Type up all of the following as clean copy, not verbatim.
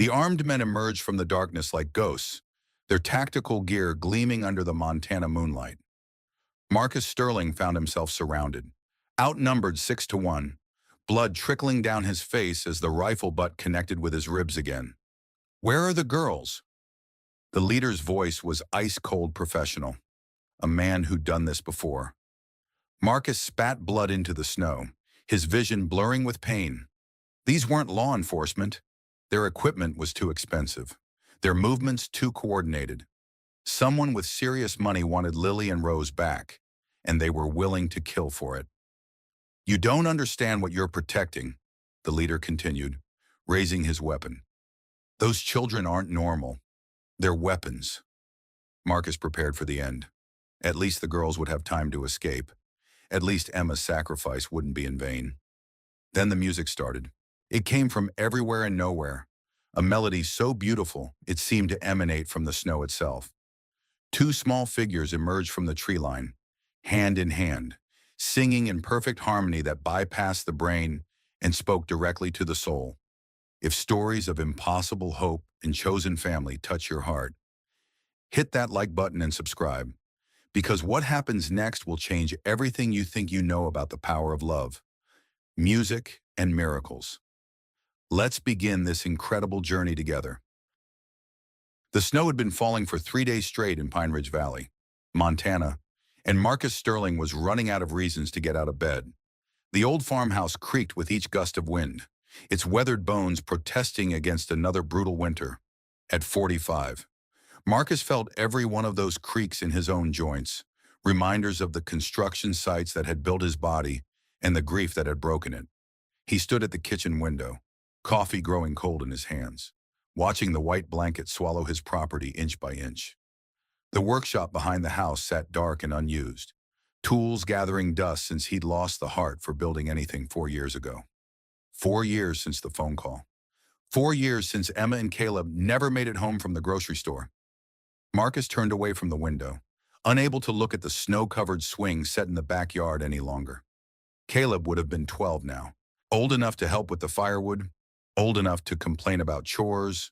The armed men emerged from the darkness like ghosts, their tactical gear gleaming under the Montana moonlight. Marcus Sterling found himself surrounded, outnumbered 6-1, blood trickling down his face as the rifle butt connected with his ribs again. "Where are the girls?" The leader's voice was ice-cold professional, a man who'd done this before. Marcus spat blood into the snow, his vision blurring with pain. These weren't law enforcement. Their equipment was too expensive. Their movements too coordinated. Someone with serious money wanted Lily and Rose back, and they were willing to kill for it. "You don't understand what you're protecting," the leader continued, raising his weapon. "Those children aren't normal. They're weapons." Marcus prepared for the end. At least the girls would have time to escape. At least Emma's sacrifice wouldn't be in vain. Then the music started. It came from everywhere and nowhere, a melody so beautiful it seemed to emanate from the snow itself. Two small figures emerged from the tree line, hand in hand, singing in perfect harmony that bypassed the brain and spoke directly to the soul. If stories of impossible hope and chosen family touch your heart, hit that like button and subscribe, because what happens next will change everything you think you know about the power of love, music, and miracles. Let's begin this incredible journey together. The snow had been falling for 3 days straight in Pine Ridge Valley, Montana, and Marcus Sterling was running out of reasons to get out of bed. The old farmhouse creaked with each gust of wind, its weathered bones protesting against another brutal winter. At 45, Marcus felt every one of those creaks in his own joints, reminders of the construction sites that had built his body and the grief that had broken it. He stood at the kitchen window, coffee growing cold in his hands, watching the white blanket swallow his property inch by inch. The workshop behind the house sat dark and unused, tools gathering dust since he'd lost the heart for building anything 4 years ago. 4 years since the phone call. 4 years since Emma and Caleb never made it home from the grocery store. Marcus turned away from the window, unable to look at the snow-covered swing set in the backyard any longer. Caleb would have been 12 now, old enough to help with the firewood, old enough to complain about chores,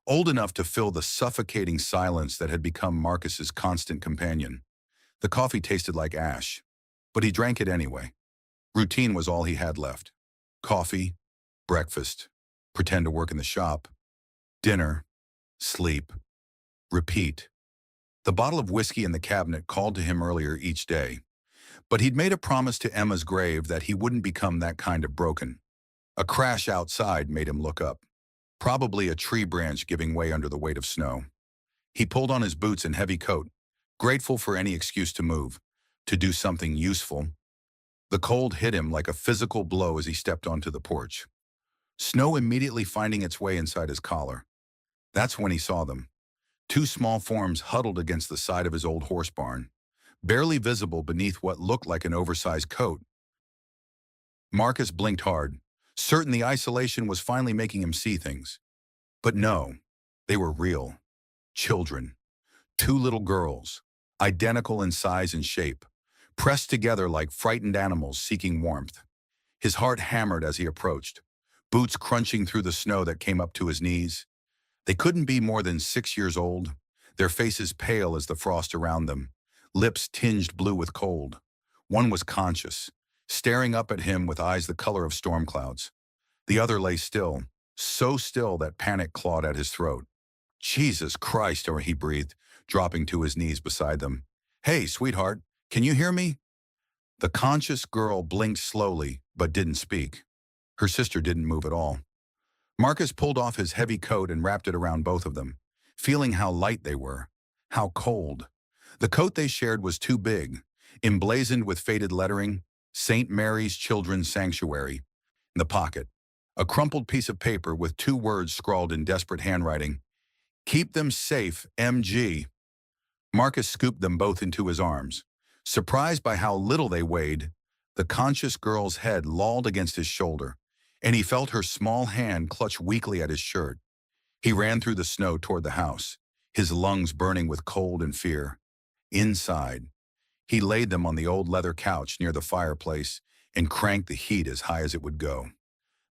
old enough to fill the suffocating silence that had become Marcus's constant companion. The coffee tasted like ash, but he drank it anyway. Routine was all he had left. Coffee, breakfast, pretend to work in the shop, dinner, sleep, repeat. The bottle of whiskey in the cabinet called to him earlier each day, but he'd made a promise to Emma's grave that he wouldn't become that kind of broken. A crash outside made him look up, probably a tree branch giving way under the weight of snow. He pulled on his boots and heavy coat, grateful for any excuse to move, to do something useful. The cold hit him like a physical blow as he stepped onto the porch, snow immediately finding its way inside his collar. That's when he saw them. Two small forms huddled against the side of his old horse barn, barely visible beneath what looked like an oversized coat. Marcus blinked hard, certain the isolation was finally making him see things. But no, they were real. Children. Two little girls, identical in size and shape, pressed together like frightened animals seeking warmth. His heart hammered as he approached, boots crunching through the snow that came up to his knees. They couldn't be more than 6 years old, their faces pale as the frost around them, lips tinged blue with cold. One was conscious, staring up at him with eyes the color of storm clouds. The other lay still, so still that panic clawed at his throat. "Jesus Christ," he breathed, dropping to his knees beside them. "Hey, sweetheart, can you hear me?" The conscious girl blinked slowly, but didn't speak. Her sister didn't move at all. Marcus pulled off his heavy coat and wrapped it around both of them, feeling how light they were, how cold. The coat they shared was too big, emblazoned with faded lettering, St. Mary's Children's Sanctuary. In the pocket, a crumpled piece of paper with 2 words scrawled in desperate handwriting, "Keep them safe, MG." Marcus scooped them both into his arms. Surprised by how little they weighed, the conscious girl's head lolled against his shoulder, and he felt her small hand clutch weakly at his shirt. He ran through the snow toward the house, his lungs burning with cold and fear. Inside, he laid them on the old leather couch near the fireplace and cranked the heat as high as it would go.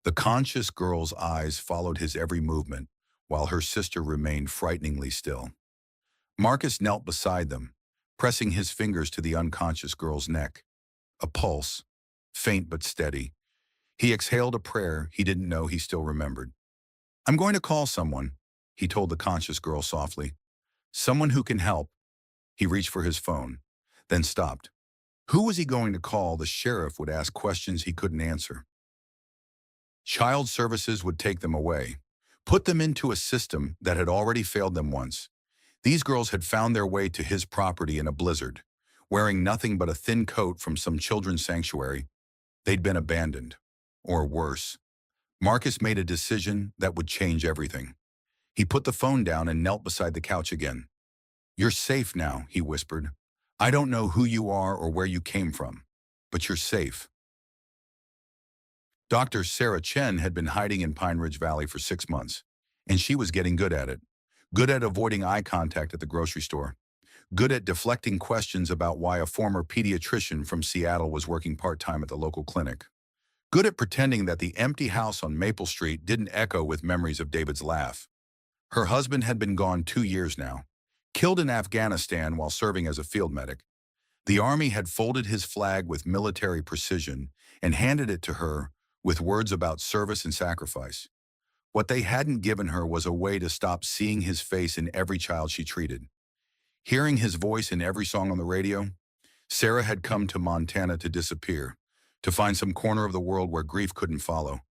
The conscious girl's eyes followed his every movement, while her sister remained frighteningly still. Marcus knelt beside them, pressing his fingers to the unconscious girl's neck. A pulse, faint but steady. He exhaled a prayer he didn't know he still remembered. "I'm going to call someone," he told the conscious girl softly. "Someone who can help." He reached for his phone, then stopped. Who was he going to call? The sheriff would ask questions he couldn't answer. Child services would take them away, put them into a system that had already failed them once. These girls had found their way to his property in a blizzard, wearing nothing but a thin coat from some children's sanctuary. They'd been abandoned, or worse. Marcus made a decision that would change everything. He put the phone down and knelt beside the couch again. "You're safe now," he whispered. "I don't know who you are or where you came from, but you're safe." Dr. Sarah Chen had been hiding in Pine Ridge Valley for 6 months, and she was getting good at it. Good at avoiding eye contact at the grocery store. Good at deflecting questions about why a former pediatrician from Seattle was working part-time at the local clinic. Good at pretending that the empty house on Maple Street didn't echo with memories of David's laugh. Her husband had been gone 2 years now, killed in Afghanistan while serving as a field medic. The army had folded his flag with military precision and handed it to her with words about service and sacrifice. What they hadn't given her was a way to stop seeing his face in every child she treated. Hearing his voice in every song on the radio, Sarah had come to Montana to disappear, to find some corner of the world where grief couldn't follow.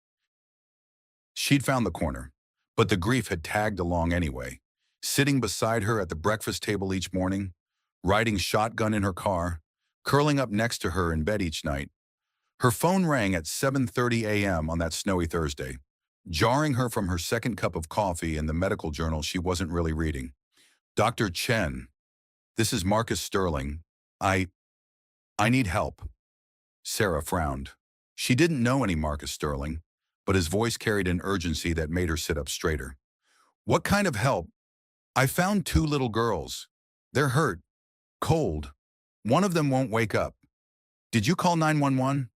She'd found the corner, but the grief had tagged along anyway, sitting beside her at the breakfast table each morning, riding shotgun in her car, curling up next to her in bed each night. Her phone rang at 7:30 a.m. on that snowy Thursday, jarring her from her second cup of coffee and the medical journal she wasn't really reading. "Dr. Chen, this is Marcus Sterling. I need help." Sarah frowned. She didn't know any Marcus Sterling, but his voice carried an urgency that made her sit up straighter. "What kind of help?" "I found 2 little girls. They're hurt, cold. One of them won't wake up." "Did you call 911?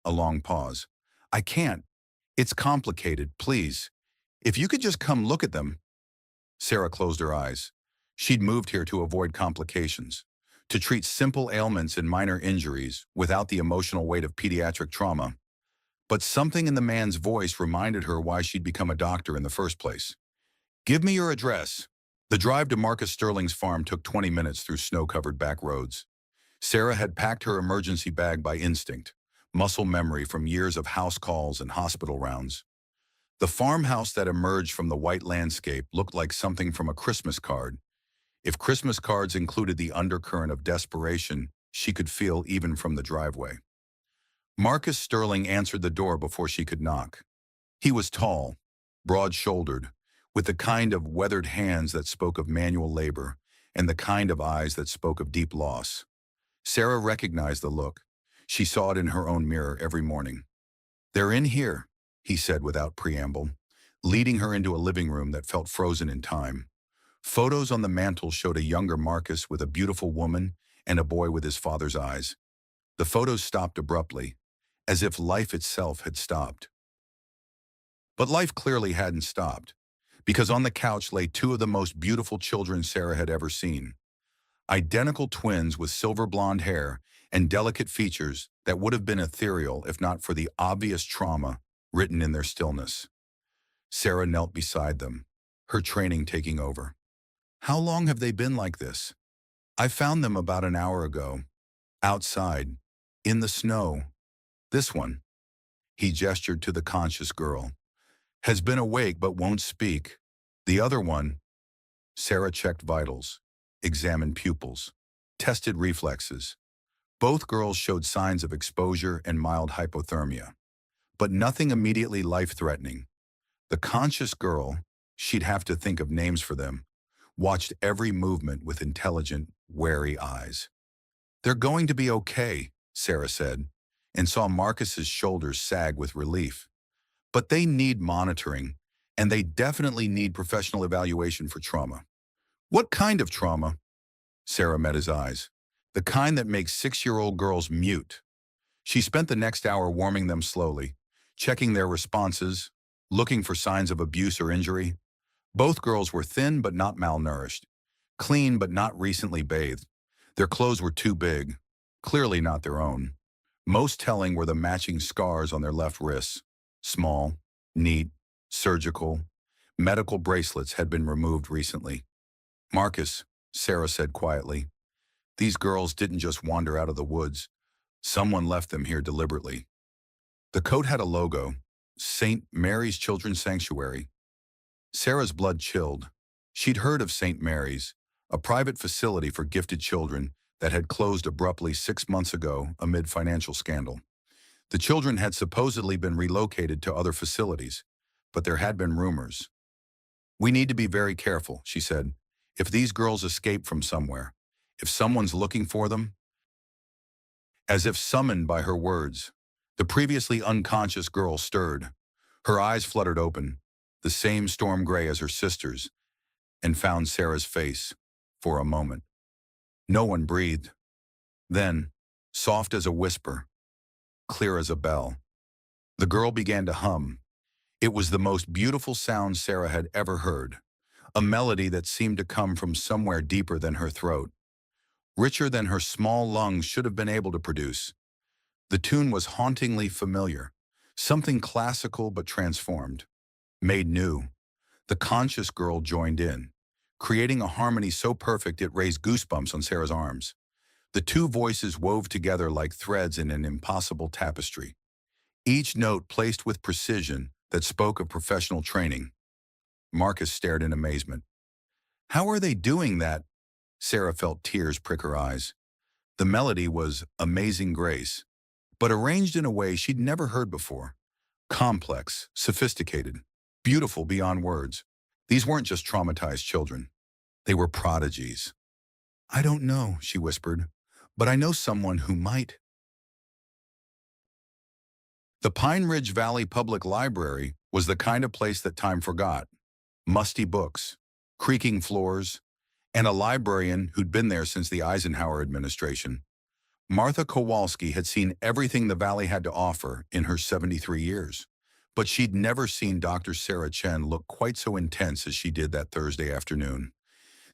A long pause. "I can't. It's complicated, please. If you could just come look at them." Sarah closed her eyes. She'd moved here to avoid complications, to treat simple ailments and minor injuries without the emotional weight of pediatric trauma. But something in the man's voice reminded her why she'd become a doctor in the first place. "Give me your address." The drive to Marcus Sterling's farm took 20 minutes through snow-covered back roads. Sarah had packed her emergency bag by instinct, muscle memory from years of house calls and hospital rounds. The farmhouse that emerged from the white landscape looked like something from a Christmas card. If Christmas cards included the undercurrent of desperation she could feel even from the driveway. Marcus Sterling answered the door before she could knock. He was tall, broad-shouldered, with the kind of weathered hands that spoke of manual labor and the kind of eyes that spoke of deep loss. Sarah recognized the look. She saw it in her own mirror every morning. "They're in here," he said without preamble, leading her into a living room that felt frozen in time. Photos on the mantel showed a younger Marcus with a beautiful woman and a boy with his father's eyes. The photos stopped abruptly, as if life itself had stopped. But life clearly hadn't stopped, because on the couch lay 2 of the most beautiful children Sarah had ever seen. Identical twins with silver blonde hair and delicate features that would have been ethereal if not for the obvious trauma written in their stillness. Sarah knelt beside them, her training taking over. "How long have they been like this?" "I found them about an hour ago. Outside. In the snow. This one," he gestured to the conscious girl, "has been awake but won't speak. The other one." Sarah checked vitals, examined pupils, tested reflexes. Both girls showed signs of exposure and mild hypothermia, but nothing immediately life-threatening. The conscious girl, she'd have to think of names for them, watched every movement with intelligent, wary eyes. "They're going to be okay," Sarah said, and saw Marcus's shoulders sag with relief. "But they need monitoring, and they definitely need professional evaluation for trauma." "What kind of trauma?" Sarah met his eyes. "The kind that makes 6-year-old girls mute." She spent the next hour warming them slowly, checking their responses, looking for signs of abuse or injury. Both girls were thin but not malnourished, clean but not recently bathed. Their clothes were too big, clearly not their own. Most telling were the matching scars on their left wrists. Small, neat, surgical. Medical bracelets had been removed recently. Marcus, Sarah said quietly, these girls didn't just wander out of the woods. Someone left them here deliberately. The coat had a logo, St. Mary's Children's Sanctuary. Sarah's blood chilled. She'd heard of St. Mary's, a private facility for gifted children that had closed abruptly 6 months ago amid financial scandal. The children had supposedly been relocated to other facilities, but there had been rumors. We need to be very careful, she said. If these girls escape from somewhere, if someone's looking for them, as if summoned by her words, the previously unconscious girl stirred. Her eyes fluttered open, the same storm gray as her sister's, and found Sarah's face for a moment. No one breathed. Then, soft as a whisper, clear as a bell, the girl began to hum. It was the most beautiful sound Sarah had ever heard, a melody that seemed to come from somewhere deeper than her throat, richer than her small lungs should have been able to produce. The tune was hauntingly familiar, something classical but transformed, made new. The conscious girl joined in, creating a harmony so perfect it raised goosebumps on Sarah's arms. The two voices wove together like threads in an impossible tapestry, each note placed with precision that spoke of professional training. Marcus stared in amazement. How are they doing that? Sarah felt tears prick her eyes. The melody was Amazing Grace, but arranged in a way she'd never heard before. Complex, sophisticated, beautiful beyond words. These weren't just traumatized children. They were prodigies. I don't know, she whispered, but I know someone who might. The Pine Ridge Valley Public Library was the kind of place that time forgot. Musty books, creaking floors, and a librarian who'd been there since the Eisenhower administration. Martha Kowalski had seen everything the valley had to offer in her 73 years, but she'd never seen Dr. Sarah Chen look quite so intense as she did that Thursday afternoon.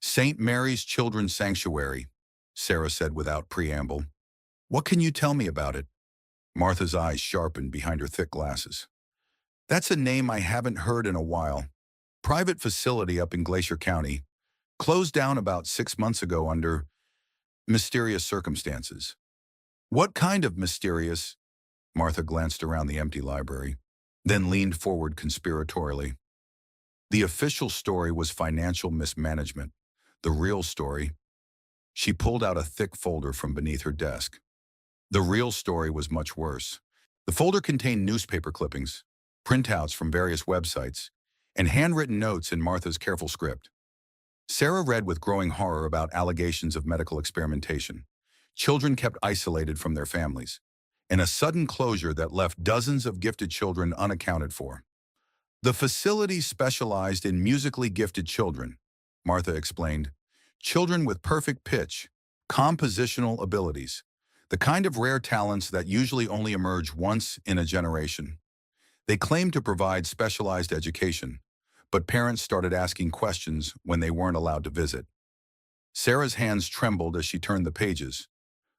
St. Mary's Children's Sanctuary, Sarah said without preamble. What can you tell me about it? Martha's eyes sharpened behind her thick glasses. That's a name I haven't heard in a while. Private facility up in Glacier County, closed down about 6 months ago under mysterious circumstances. What kind of mysterious? Martha glanced around the empty library, then leaned forward conspiratorially. The official story was financial mismanagement. The real story. She pulled out a thick folder from beneath her desk. The real story was much worse. The folder contained newspaper clippings, printouts from various websites, and handwritten notes in Martha's careful script. Sarah read with growing horror about allegations of medical experimentation, children kept isolated from their families, and a sudden closure that left dozens of gifted children unaccounted for. The facility specialized in musically gifted children, Martha explained. Children with perfect pitch, compositional abilities, the kind of rare talents that usually only emerge once in a generation. They claimed to provide specialized education, but parents started asking questions when they weren't allowed to visit. Sarah's hands trembled as she turned the pages.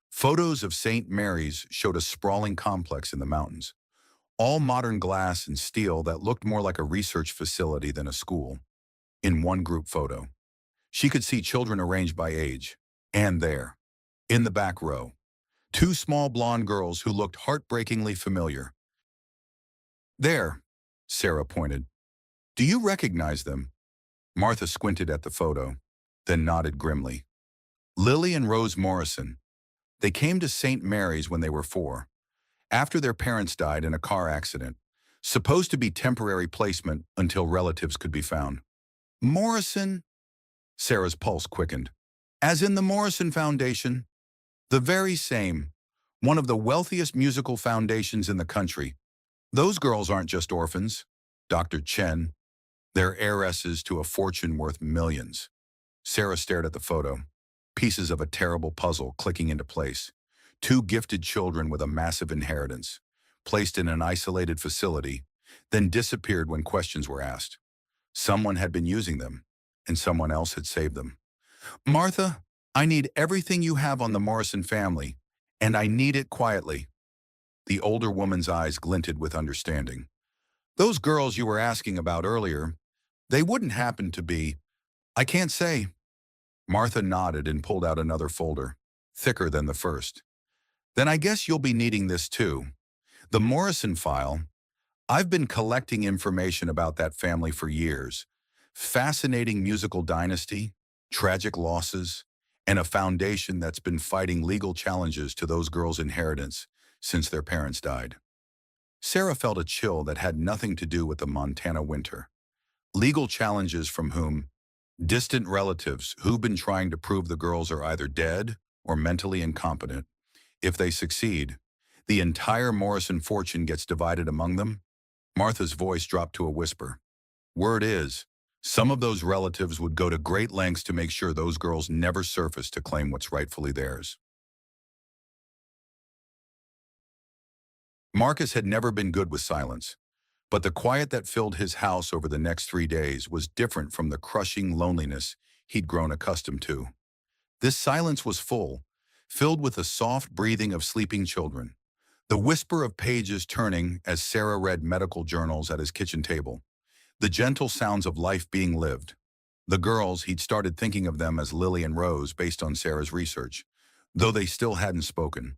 Photos of St. Mary's showed a sprawling complex in the mountains, all modern glass and steel that looked more like a research facility than a school. In one group photo, she could see children arranged by age, and there, in the back row, two small blonde girls who looked heartbreakingly familiar. There, Sarah pointed. Do you recognize them? Martha squinted at the photo, then nodded grimly. Lily and Rose Morrison. They came to St. Mary's when they were 4, after their parents died in a car accident, supposed to be temporary placement until relatives could be found. Morrison? Sarah's pulse quickened. As in the Morrison Foundation? The very same. One of the wealthiest musical foundations in the country. Those girls aren't just orphans, Dr. Chen. They're heiresses to a fortune worth millions. Sarah stared at the photo, pieces of a terrible puzzle clicking into place. Two gifted children with a massive inheritance, placed in an isolated facility, then disappeared when questions were asked. Someone had been using them, and someone else had saved them. Martha, I need everything you have on the Morrison family, and I need it quietly. The older woman's eyes glinted with understanding. Those girls you were asking about earlier, they wouldn't happen to be. I can't say. Martha nodded and pulled out another folder, thicker than the first. Then I guess you'll be needing this too. The Morrison file. I've been collecting information about that family for years. Fascinating musical dynasty, tragic losses, and a foundation that's been fighting legal challenges to those girls' inheritance since their parents died. Sarah felt a chill that had nothing to do with the Montana winter. Legal challenges from whom? Distant relatives who've been trying to prove the girls are either dead or mentally incompetent. If they succeed, the entire Morrison fortune gets divided among them. Martha's voice dropped to a whisper. Word is, some of those relatives would go to great lengths to make sure those girls never surface to claim what's rightfully theirs. Marcus had never been good with silence, but the quiet that filled his house over the next 3 days was different from the crushing loneliness he'd grown accustomed to. This silence was full, filled with the soft breathing of sleeping children, the whisper of pages turning as Sarah read medical journals at his kitchen table, the gentle sounds of life being lived. The girls, he'd started thinking of them as Lily and Rose based on Sarah's research, though they still hadn't spoken,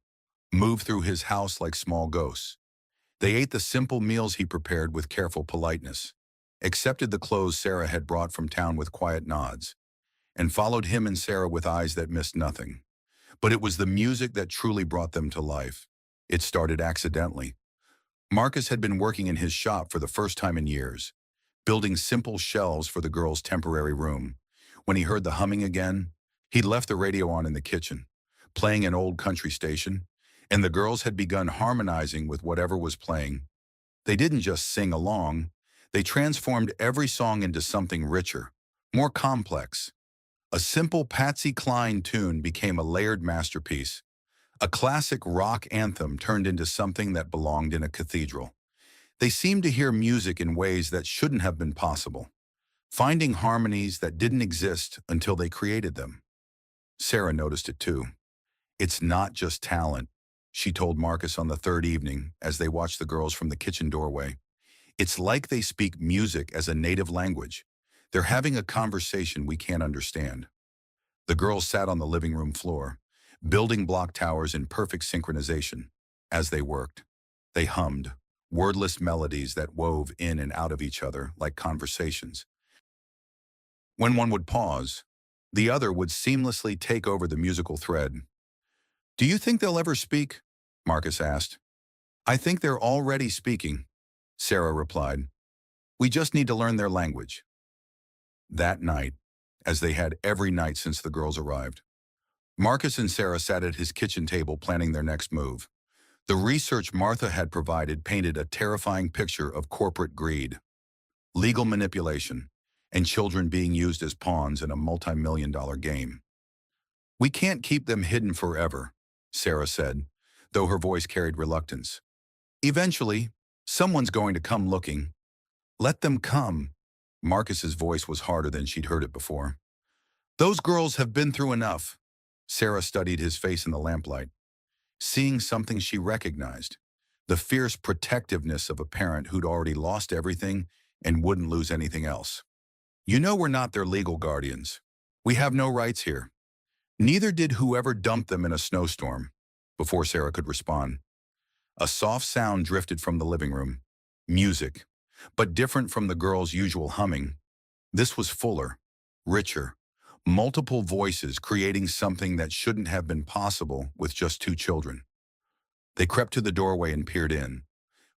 moved through his house like small ghosts. They ate the simple meals he prepared with careful politeness, accepted the clothes Sarah had brought from town with quiet nods, and followed him and Sarah with eyes that missed nothing. But it was the music that truly brought them to life. It started accidentally. Marcus had been working in his shop for the first time in years, building simple shelves for the girls' temporary room. When he heard the humming again, he'd left the radio on in the kitchen, playing an old country station, and the girls had begun harmonizing with whatever was playing. They didn't just sing along, they transformed every song into something richer, more complex. A simple Patsy Cline tune became a layered masterpiece. A classic rock anthem turned into something that belonged in a cathedral. They seemed to hear music in ways that shouldn't have been possible, finding harmonies that didn't exist until they created them. Sarah noticed it too. It's not just talent, she told Marcus on the third evening as they watched the girls from the kitchen doorway. It's like they speak music as a native language. They're having a conversation we can't understand. The girls sat on the living room floor, building block towers in perfect synchronization. As they worked, they hummed, wordless melodies that wove in and out of each other like conversations. When one would pause, the other would seamlessly take over the musical thread. Do you think they'll ever speak? Marcus asked. I think they're already speaking, Sarah replied. We just need to learn their language. That night, as they had every night since the girls arrived, Marcus and Sarah sat at his kitchen table planning their next move. The research Martha had provided painted a terrifying picture of corporate greed, legal manipulation, and children being used as pawns in a multi-million-dollar game. We can't keep them hidden forever, Sarah said, though her voice carried reluctance. Eventually, someone's going to come looking. Let them come. Marcus's voice was harder than she'd heard it before. Those girls have been through enough. Sarah studied his face in the lamplight, seeing something she recognized, the fierce protectiveness of a parent who'd already lost everything and wouldn't lose anything else. You know we're not their legal guardians. We have no rights here. Neither did whoever dumped them in a snowstorm. Before Sarah could respond, a soft sound drifted from the living room. Music, but different from the girls' usual humming. This was fuller, richer, multiple voices creating something that shouldn't have been possible with just two children. They crept to the doorway and peered in.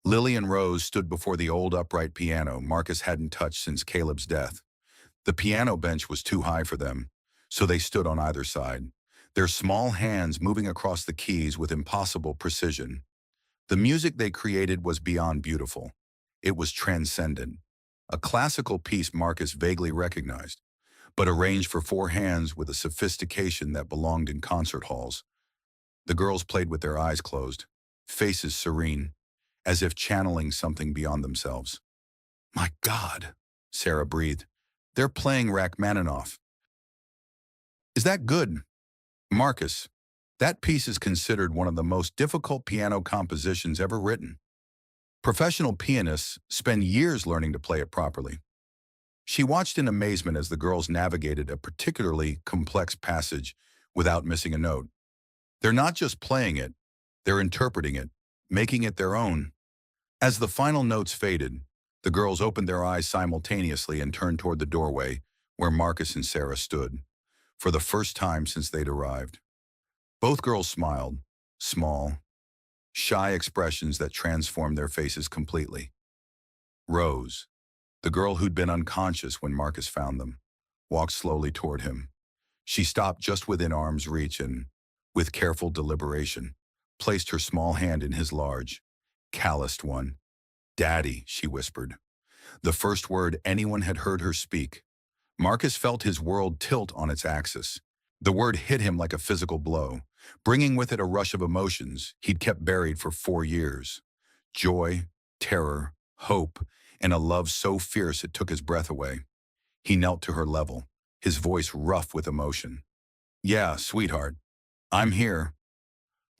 Lily and Rose stood before the old upright piano Marcus hadn't touched since Caleb's death. The piano bench was too high for them, so they stood on either side, their small hands moving across the keys with impossible precision. The music they created was beyond beautiful. It was transcendent. A classical piece Marcus vaguely recognized, but arranged for four hands with a sophistication that belonged in concert halls. The girls played with their eyes closed, faces serene, as if channeling something beyond themselves. My God, Sarah breathed. They're playing Rachmaninoff. Is that good? Marcus, that piece is considered one of the most difficult piano compositions ever written. Professional pianists spend years learning to play it properly. She watched in amazement as the girls navigated a particularly complex passage without missing a note. They're not just playing it, they're interpreting it, making it their own. As the final notes faded, the girls opened their eyes simultaneously and turned toward the doorway where Marcus and Sarah stood, for the first time since they'd arrived. Both girls smiled, small, shy expressions that transformed their faces completely. Rose, the girl who'd been unconscious when Marcus found them, walked slowly toward him. She stopped just within arm's reach and, with careful deliberation, placed her small hand in his large, calloused one. "Daddy," she whispered, the first word anyone had heard her speak. Marcus felt his world tilt on its axis. The word hit him like a physical blow, bringing with it a rush of emotions he'd kept buried for 4 years. Joy, terror, hope, and a love so fierce it took his breath away. He knelt to her level, his voice rough with emotion. "Yeah, sweetheart, I'm here."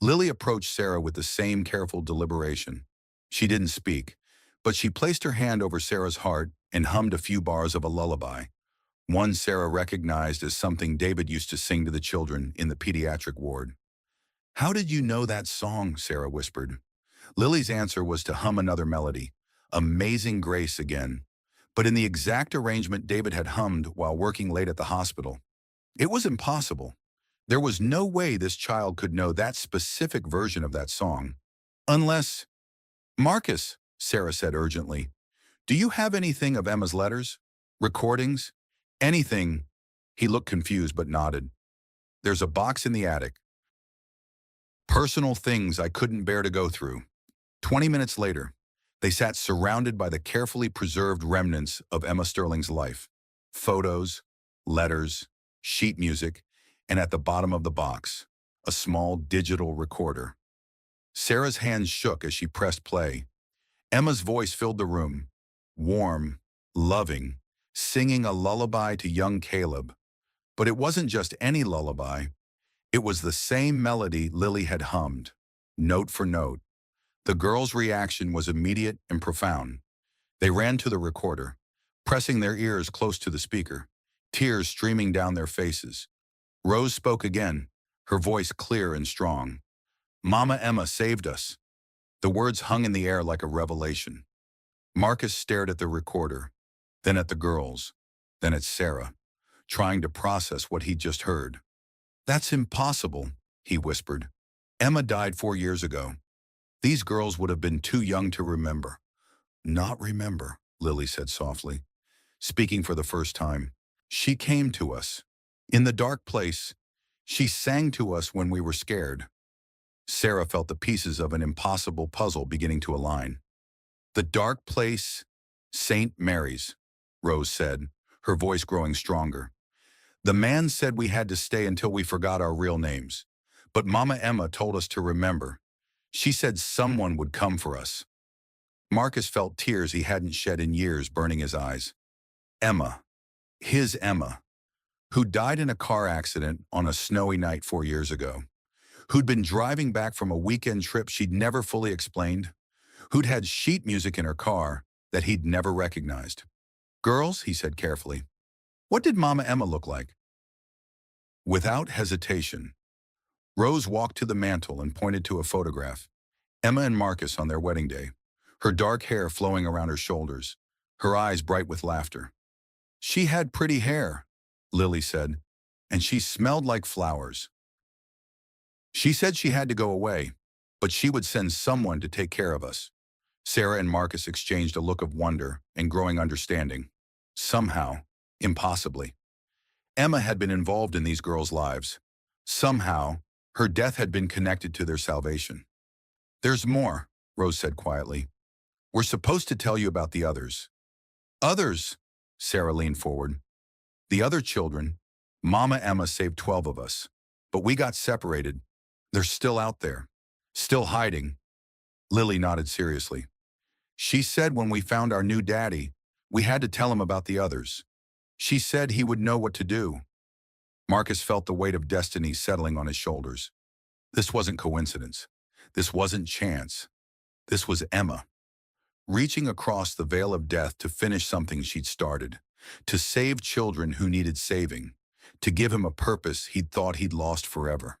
Lily approached Sarah with the same careful deliberation. She didn't speak, but she placed her hand over Sarah's heart and hummed a few bars of a lullaby, one Sarah recognized as something David used to sing to the children in the pediatric ward. "How did you know that song?" Sarah whispered. Lily's answer was to hum another melody, Amazing Grace again, but in the exact arrangement David had hummed while working late at the hospital. It was impossible. There was no way this child could know that specific version of that song. Unless… "Marcus," Sarah said urgently, "do you have anything of Emma's letters? Recordings? Anything?" He looked confused but nodded. "There's a box in the attic. Personal things I couldn't bear to go through." 20 minutes later, they sat surrounded by the carefully preserved remnants of Emma Sterling's life. Photos, letters, sheet music, and at the bottom of the box, a small digital recorder. Sarah's hands shook as she pressed play. Emma's voice filled the room, warm, loving, singing a lullaby to young Caleb. But it wasn't just any lullaby. It was the same melody Lily had hummed, note for note. The girls' reaction was immediate and profound. They ran to the recorder, pressing their ears close to the speaker, tears streaming down their faces. Rose spoke again, her voice clear and strong. "Mama Emma saved us." The words hung in the air like a revelation. Marcus stared at the recorder, then at the girls, then at Sarah, trying to process what he'd just heard. "That's impossible," he whispered. "Emma died 4 years ago. These girls would have been too young to remember." "Not remember," Lily said softly, speaking for the first time. "She came to us. In the dark place, she sang to us when we were scared." Sarah felt the pieces of an impossible puzzle beginning to align. "The dark place, St. Mary's," Rose said, her voice growing stronger. "The man said we had to stay until we forgot our real names. But Mama Emma told us to remember. She said someone would come for us." Marcus felt tears he hadn't shed in years burning his eyes. Emma, his Emma, who died in a car accident on a snowy night 4 years ago, who'd been driving back from a weekend trip she'd never fully explained, who'd had sheet music in her car that he'd never recognized. "Girls," he said carefully, "what did Mama Emma look like?" Without hesitation, Rose walked to the mantel and pointed to a photograph. Emma and Marcus on their wedding day, her dark hair flowing around her shoulders, her eyes bright with laughter. "She had pretty hair," Lily said, "and she smelled like flowers. She said she had to go away, but she would send someone to take care of us." Sarah and Marcus exchanged a look of wonder and growing understanding. Somehow, impossibly, Emma had been involved in these girls' lives. Somehow, her death had been connected to their salvation. "There's more," Rose said quietly. "We're supposed to tell you about the others." "Others?" Sarah leaned forward. "The other children. Mama Emma saved 12 of us, but we got separated. They're still out there, still hiding." Lily nodded seriously. "She said when we found our new daddy, We had to tell him about the others. She said he would know what to do. Marcus felt the weight of destiny settling on his shoulders. This wasn't coincidence. This wasn't chance. This was Emma, reaching across the veil of death to finish something she'd started, to save children who needed saving, to give him a purpose he'd thought he'd lost forever.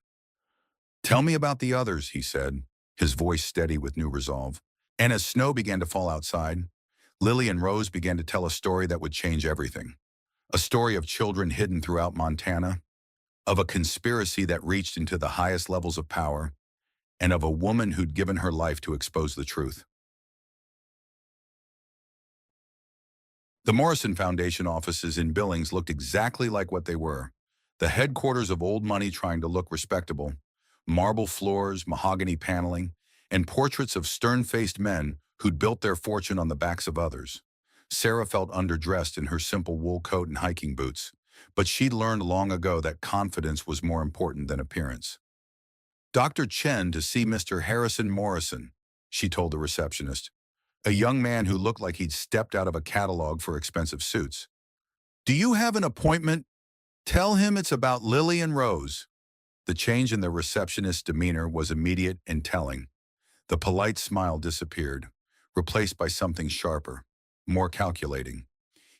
"Tell me about the others," he said, his voice steady with new resolve. And as snow began to fall outside, Lily and Rose began to tell a story that would change everything. A story of children hidden throughout Montana, of a conspiracy that reached into the highest levels of power, and of a woman who'd given her life to expose the truth. The Morrison Foundation offices in Billings looked exactly like what they were. The headquarters of old money trying to look respectable, marble floors, mahogany paneling, and portraits of stern-faced men who'd built their fortune on the backs of others. Sarah felt underdressed in her simple wool coat and hiking boots, but she'd learned long ago that confidence was more important than appearance. "Dr. Chen to see Mr. Harrison Morrison," she told the receptionist, a young man who looked like he'd stepped out of a catalog for expensive suits. "Do you have an appointment? Tell him it's about Lily and Rose." The change in the receptionist's demeanor was immediate and telling. The polite smile disappeared, replaced by something sharper, more calculating.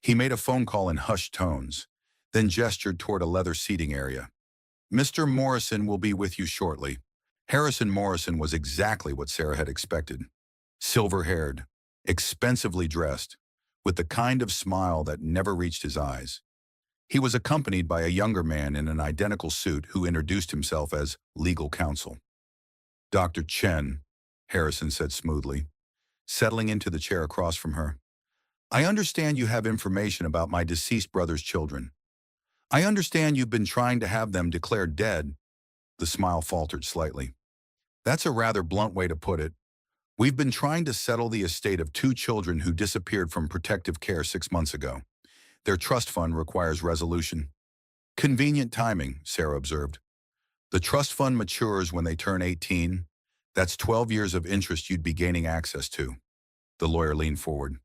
He made a phone call in hushed tones, then gestured toward a leather seating area. "Mr. Morrison will be with you shortly." Harrison Morrison was exactly what Sarah had expected. Silver-haired, expensively dressed, with the kind of smile that never reached his eyes. He was accompanied by a younger man in an identical suit who introduced himself as legal counsel. "Dr. Chen," Harrison said smoothly, settling into the chair across from her. "I understand you have information about my deceased brother's children. I understand you've been trying to have them declared dead." The smile faltered slightly. "That's a rather blunt way to put it. We've been trying to settle the estate of 2 children who disappeared from protective care 6 months ago. Their trust fund requires resolution." "Convenient timing," Sarah observed. "The trust fund matures when they turn 18. That's 12 years of interest you'd be gaining access to." The lawyer leaned forward.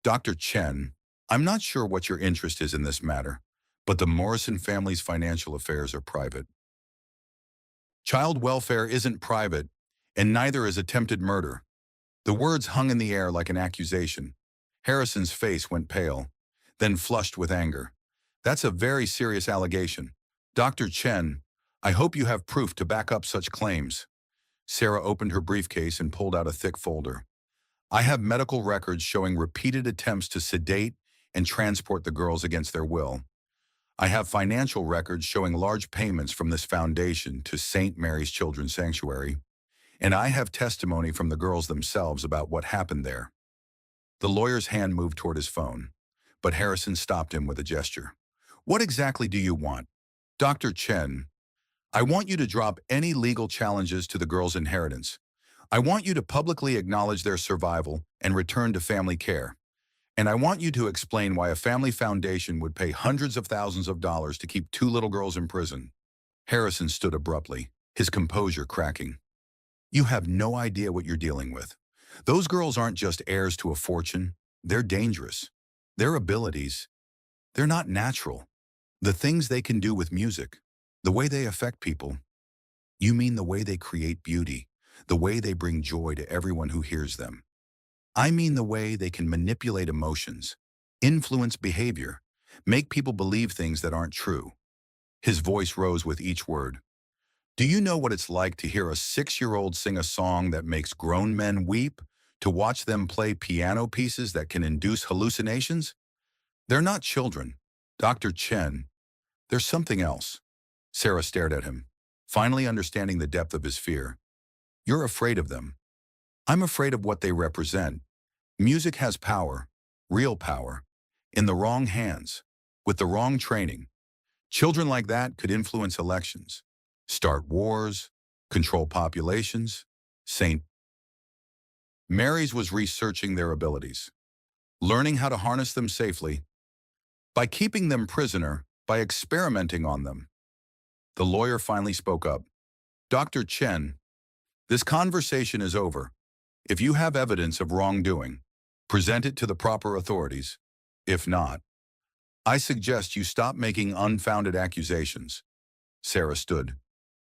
"Dr. Chen, I'm not sure what your interest is in this matter, but the Morrison family's financial affairs are private." "Child welfare isn't private, and neither is attempted murder." The words hung in the air like an accusation. Harrison's face went pale, then flushed with anger. "That's a very serious allegation. Dr. Chen, I hope you have proof to back up such claims." Sarah opened her briefcase and pulled out a thick folder. "I have medical records showing repeated attempts to sedate and transport the girls against their will. I have financial records showing large payments from this foundation to St. Mary's Children's Sanctuary. And I have testimony from the girls themselves about what happened there." The lawyer's hand moved toward his phone, but Harrison stopped him with a gesture. "What exactly do you want?" "Dr. Chen, I want you to drop any legal challenges to the girls' inheritance. I want you to publicly acknowledge their survival and return to family care. And I want you to explain why a family foundation would pay hundreds of thousands of dollars to keep 2 little girls in prison." Harrison stood abruptly, his composure cracking. "You have no idea what you're dealing with. Those girls aren't just heirs to a fortune. They're dangerous. Their abilities, they're not natural. The things they can do with music, the way they affect people." "You mean the way they create beauty, the way they bring joy to everyone who hears them." "I mean the way they can manipulate emotions, influence behavior, make people believe things that aren't true." His voice rose with each word. "Do you know what it's like to hear a 6-year-old sing a song that makes grown men weep, to watch them play piano pieces that can induce hallucinations? They're not children. Dr. Chen, there's something else." Sarah stared at him, finally understanding the depth of his fear. "You're afraid of them. I'm afraid of what they represent. Music has power, real power, in the wrong hands, with the wrong training. Children like that could influence elections, start wars, control populations." St. Mary's was researching their abilities, learning how to harness them safely, by keeping them prisoner, by experimenting on them. The lawyer finally spoke up. "Dr. Chen, this conversation is over. If you have evidence of wrongdoing, present it to the proper authorities. If not, I suggest you stop making unfounded accusations. Sarah stood,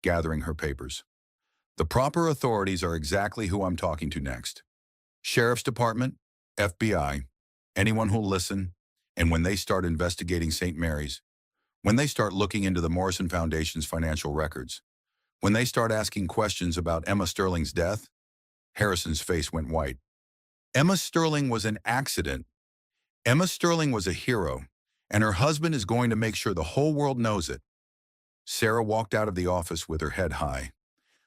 gathering her papers. The proper authorities are exactly who I'm talking to next. Sheriff's Department, FBI, anyone who'll listen, and when they start investigating St. Mary's, when they start looking into the Morrison Foundation's financial records, when they start asking questions about Emma Sterling's death, Harrison's face went white. Emma Sterling was an accident. Emma Sterling was a hero, and her husband is going to make sure the whole world knows it. Sarah walked out of the office with her head high,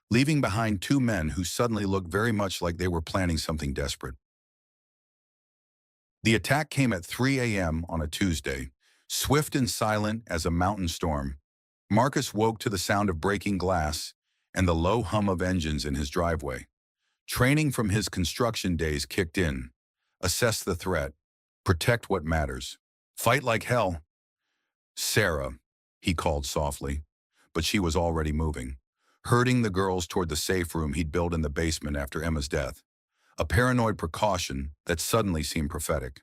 leaving behind two men who suddenly looked very much like they were planning something desperate. The attack came at 3 a.m. on a Tuesday, swift and silent as a mountain storm. Marcus woke to the sound of breaking glass and the low hum of engines in his driveway. Training from his construction days kicked in. Assess the threat. Protect what matters. Fight like hell. Sarah, he called softly, but she was already moving, herding the girls toward the safe room he'd built in the basement after Emma's death. A paranoid precaution that suddenly seemed prophetic.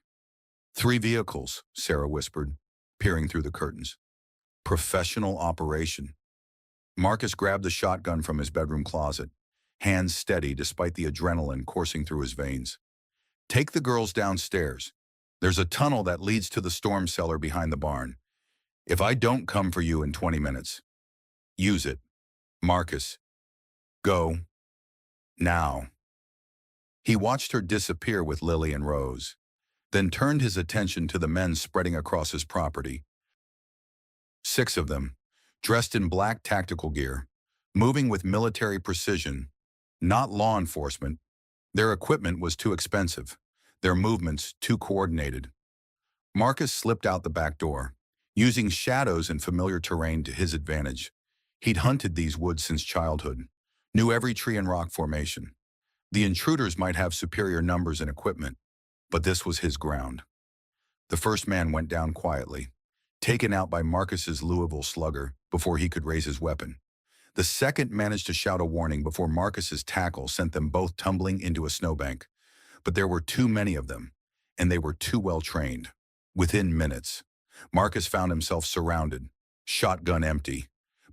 3 vehicles, Sarah whispered, peering through the curtains. Professional operation. Marcus grabbed the shotgun from his bedroom closet, hands steady despite the adrenaline coursing through his veins. Take the girls downstairs. There's a tunnel that leads to the storm cellar behind the barn. If I don't come for you in 20 minutes, use it. Marcus, go. Now. He watched her disappear with Lily and Rose, then turned his attention to the men spreading across his property. 6 of them, dressed in black tactical gear, moving with military precision, not law enforcement. Their equipment was too expensive, their movements too coordinated. Marcus slipped out the back door, using shadows and familiar terrain to his advantage. He'd hunted these woods since childhood, knew every tree and rock formation. The intruders might have superior numbers and equipment, but this was his ground. The first man went down quietly, taken out by Marcus's Louisville slugger before he could raise his weapon. The second managed to shout a warning before Marcus's tackle sent them both tumbling into a snowbank. But there were too many of them, and they were too well trained. Within minutes, Marcus found himself surrounded, shotgun empty,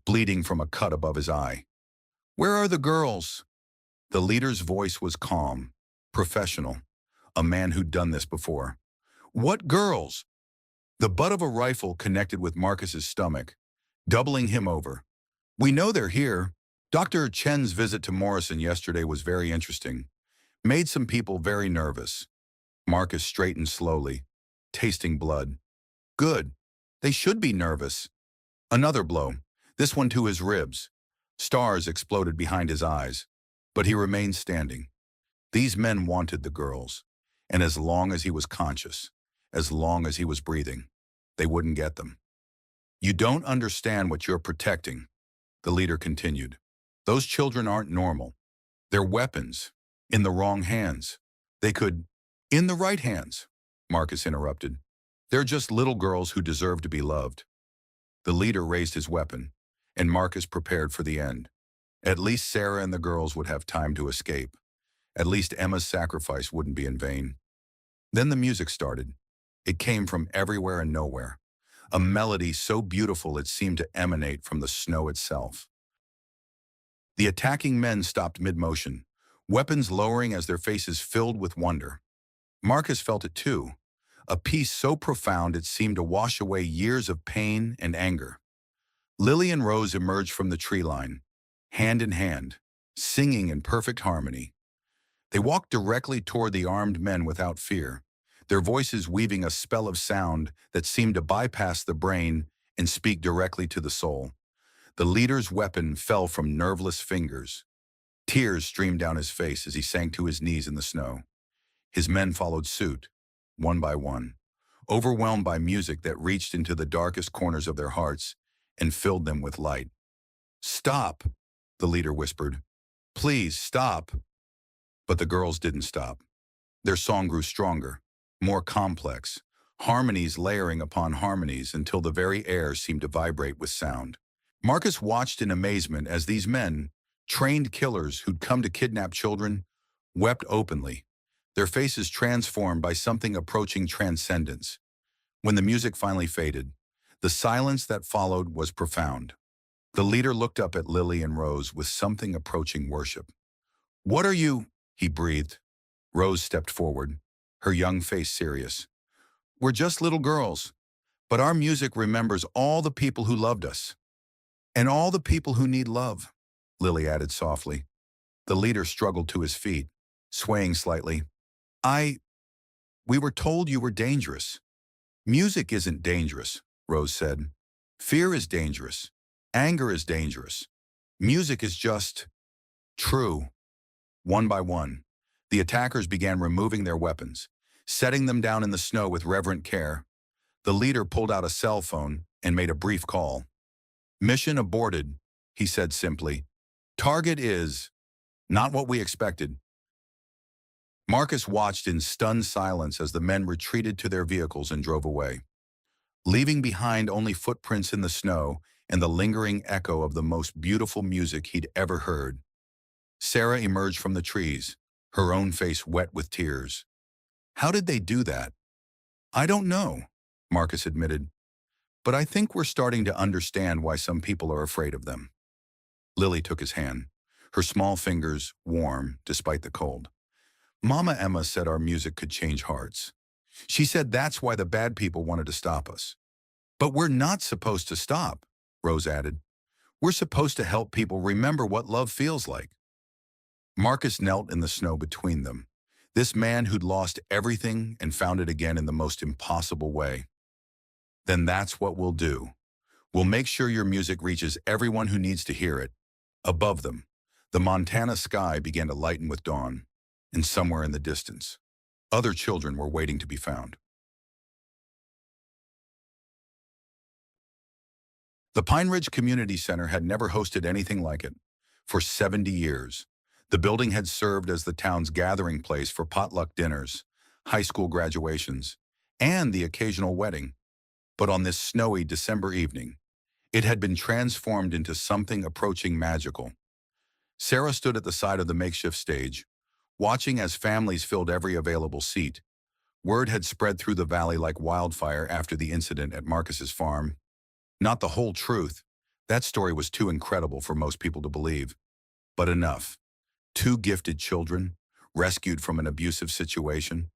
bleeding from a cut above his eye. "Where are the girls?" The leader's voice was calm, professional, a man who'd done this before. "What girls?" The butt of a rifle connected with Marcus's stomach, doubling him over. "We know they're here. Dr. Chen's visit to Morrison yesterday was very interesting. Made some people very nervous." Marcus straightened slowly, tasting blood. "Good. They should be nervous." Another blow, this one to his ribs. Stars exploded behind his eyes, but he remained standing. These men wanted the girls, and as long as he was conscious, as long as he was breathing, they wouldn't get them. "You don't understand what you're protecting," the leader continued. "Those children aren't normal. They're weapons, in the wrong hands. They could—" "In the right hands," Marcus interrupted. "They're just little girls who deserve to be loved." The leader raised his weapon, and Marcus prepared for the end. At least Sarah and the girls would have time to escape. At least Emma's sacrifice wouldn't be in vain. Then the music started. It came from everywhere and nowhere. A melody so beautiful it seemed to emanate from the snow itself. The attacking men stopped mid-motion, weapons lowering as their faces filled with wonder. Marcus felt it too, a peace so profound it seemed to wash away years of pain and anger. Lily and Rose emerged from the tree line, hand in hand, singing in perfect harmony. They walked directly toward the armed men without fear, their voices weaving a spell of sound that seemed to bypass the brain and speak directly to the soul. The leader's weapon fell from nerveless fingers. Tears streamed down his face as he sank to his knees in the snow. His men followed suit, one by one, overwhelmed by music that reached into the darkest corners of their hearts and filled them with light. "Stop," the leader whispered. "Please, stop." But the girls didn't stop. Their song grew stronger, more complex, harmonies layering upon harmonies until the very air seemed to vibrate with sound. Marcus watched in amazement as these men, trained killers who'd come to kidnap children, wept openly, their faces transformed by something approaching transcendence. When the music finally faded, the silence that followed was profound. The leader looked up at Lily and Rose with something approaching worship. "What are you?" he breathed. Rose stepped forward, her young face serious. "We're just little girls, but our music remembers all the people who loved us. And all the people who need love," Lily added softly. The leader struggled to his feet, swaying slightly. "I... We were told you were dangerous." "Music isn't dangerous," Rose said. "Fear is dangerous. Anger is dangerous. Music is just true." One by one, the attackers began removing their weapons, setting them down in the snow with reverent care. The leader pulled out a cell phone and made a brief call. "Mission aborted," he said simply. "Target is not what we expected." Marcus watched in stunned silence as the men retreated to their vehicles and drove away, leaving behind only footprints in the snow and the lingering echo of the most beautiful music he'd ever heard. Sarah emerged from the trees, her own face wet with tears. "How did they do that?" "I don't know," Marcus admitted, "but I think we're starting to understand why some people are afraid of them." Lily took his hand, her small fingers warm despite the cold. "Mama Emma said our music could change hearts. She said that's why the bad people wanted to stop us. But we're not supposed to stop," Rose added. "We're supposed to help people remember what love feels like." Marcus knelt in the snow between them, this man who'd lost everything and found it again in the most impossible way. "Then that's what we'll do. We'll make sure your music reaches everyone who needs to hear it." Above them, the Montana sky began to lighten with dawn, and somewhere in the distance, other children were waiting to be found. The Pine Ridge Community Center had never hosted anything like it. For 70 years, the building had served as the town's gathering place for potluck dinners, high school graduations, and the occasional wedding. But on this snowy December evening, it had been transformed into something approaching magical. Sarah stood at the side of the makeshift stage, watching as families filled every available seat. Word had spread through the valley like wildfire after the incident at Marcus's farm. Not the whole truth. That story was too incredible for most people to believe. But enough. Two gifted children, rescued from an abusive situation,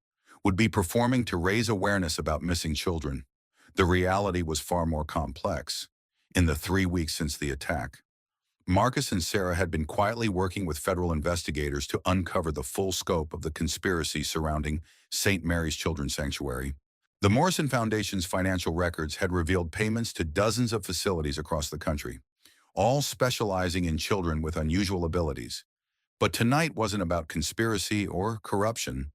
would be performing to raise awareness about missing children. The reality was far more complex. In the 3 weeks since the attack, Marcus and Sarah had been quietly working with federal investigators to uncover the full scope of the conspiracy surrounding St. Mary's Children's Sanctuary. The Morrison Foundation's financial records had revealed payments to dozens of facilities across the country, all specializing in children with unusual abilities. But tonight wasn't about conspiracy or corruption.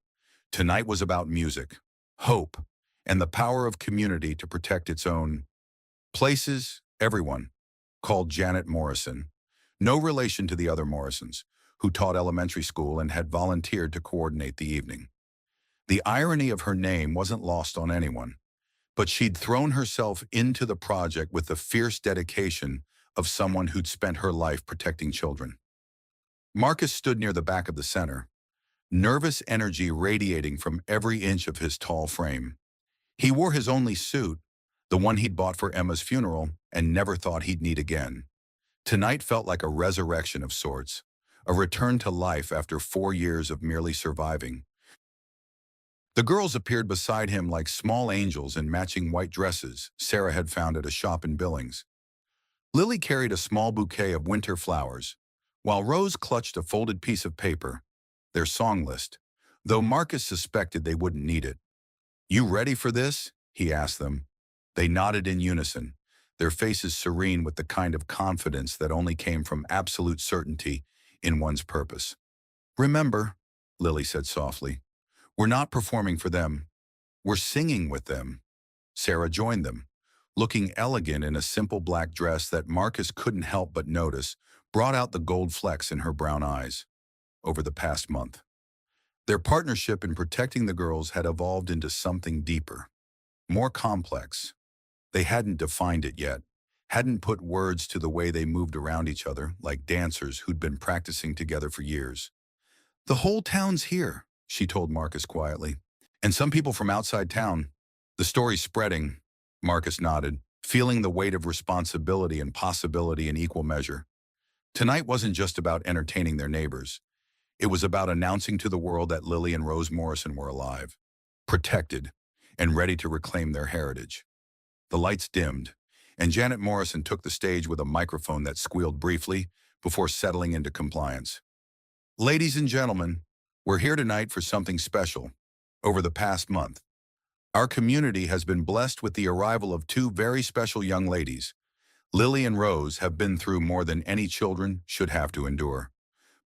Tonight was about music, hope, and the power of community to protect its own. Places, everyone, called Janet Morrison. No relation to the other Morrisons, who taught elementary school and had volunteered to coordinate the evening. The irony of her name wasn't lost on anyone, but she'd thrown herself into the project with the fierce dedication of someone who'd spent her life protecting children. Marcus stood near the back of the center, nervous energy radiating from every inch of his tall frame. He wore his only suit, the one he'd bought for Emma's funeral and never thought he'd need again. Tonight felt like a resurrection of sorts, a return to life after 4 years of merely surviving. The girls appeared beside him like small angels in matching white dresses Sarah had found at a shop in Billings. Lily carried a small bouquet of winter flowers, while Rose clutched a folded piece of paper, their song list, though Marcus suspected they wouldn't need it. "You ready for this?" he asked them. They nodded in unison, their faces serene with the kind of confidence that only came from absolute certainty in one's purpose. "Remember," Lily said softly, "we're not performing for them. We're singing with them." Sarah joined them, looking elegant in a simple black dress that Marcus couldn't help but notice brought out the gold flecks in her brown eyes. Over the past month, their partnership in protecting the girls had evolved into something deeper, more complex. They hadn't defined it yet, hadn't put words to the way they moved around each other like dancers who'd been practicing together for years. "The whole town's here," she told Marcus quietly. "And some people from outside town. The story spreading, Marcus nodded, feeling the weight of responsibility and possibility in equal measure. Tonight wasn't just about entertaining their neighbors. It was about announcing to the world that Lily and Rose Morrison were alive, protected, and ready to reclaim their heritage. The lights dimmed, and Janet Morrison took the stage with a microphone that squealed briefly before settling into compliance. Ladies and gentlemen, we're here tonight for something special. Over the past month, our community has been blessed with the arrival of two very special young ladies. Lily and Rose have been through more than any children should have to endure,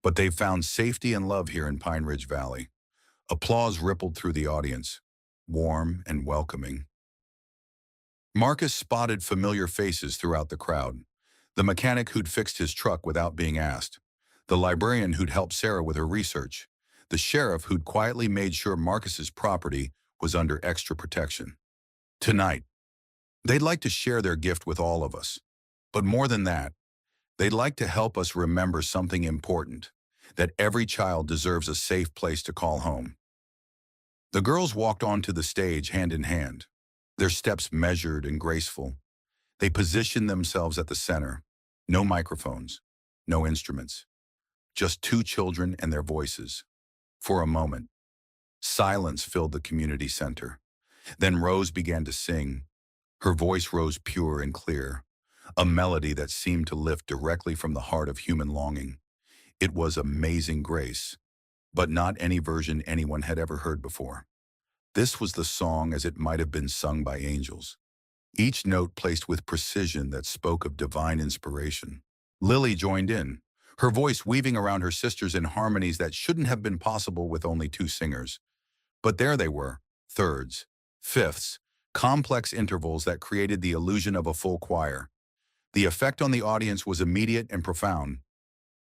but they've found safety and love here in Pine Ridge Valley. Applause rippled through the audience, warm and welcoming. Marcus spotted familiar faces throughout the crowd. The mechanic who'd fixed his truck without being asked. The librarian who'd helped Sarah with her research. The sheriff who'd quietly made sure Marcus's property was under extra protection. Tonight, they'd like to share their gift with all of us. But more than that, they'd like to help us remember something important, that every child deserves a safe place to call home. The girls walked onto the stage hand in hand, their steps measured and graceful. They positioned themselves at the center. No microphones, no instruments, just two children and their voices. For a moment, silence filled the community center. Then Rose began to sing. Her voice rose pure and clear, a melody that seemed to lift directly from the heart of human longing. It was Amazing Grace, but not any version anyone had ever heard before. This was the song as it might have been sung by angels, each note placed with precision that spoke of divine inspiration. Lily joined in, her voice weaving around her sisters in harmonies that shouldn't have been possible with only two singers. But there they were, thirds, fifths, complex intervals that created the illusion of a full choir. The effect on the audience was immediate and profound.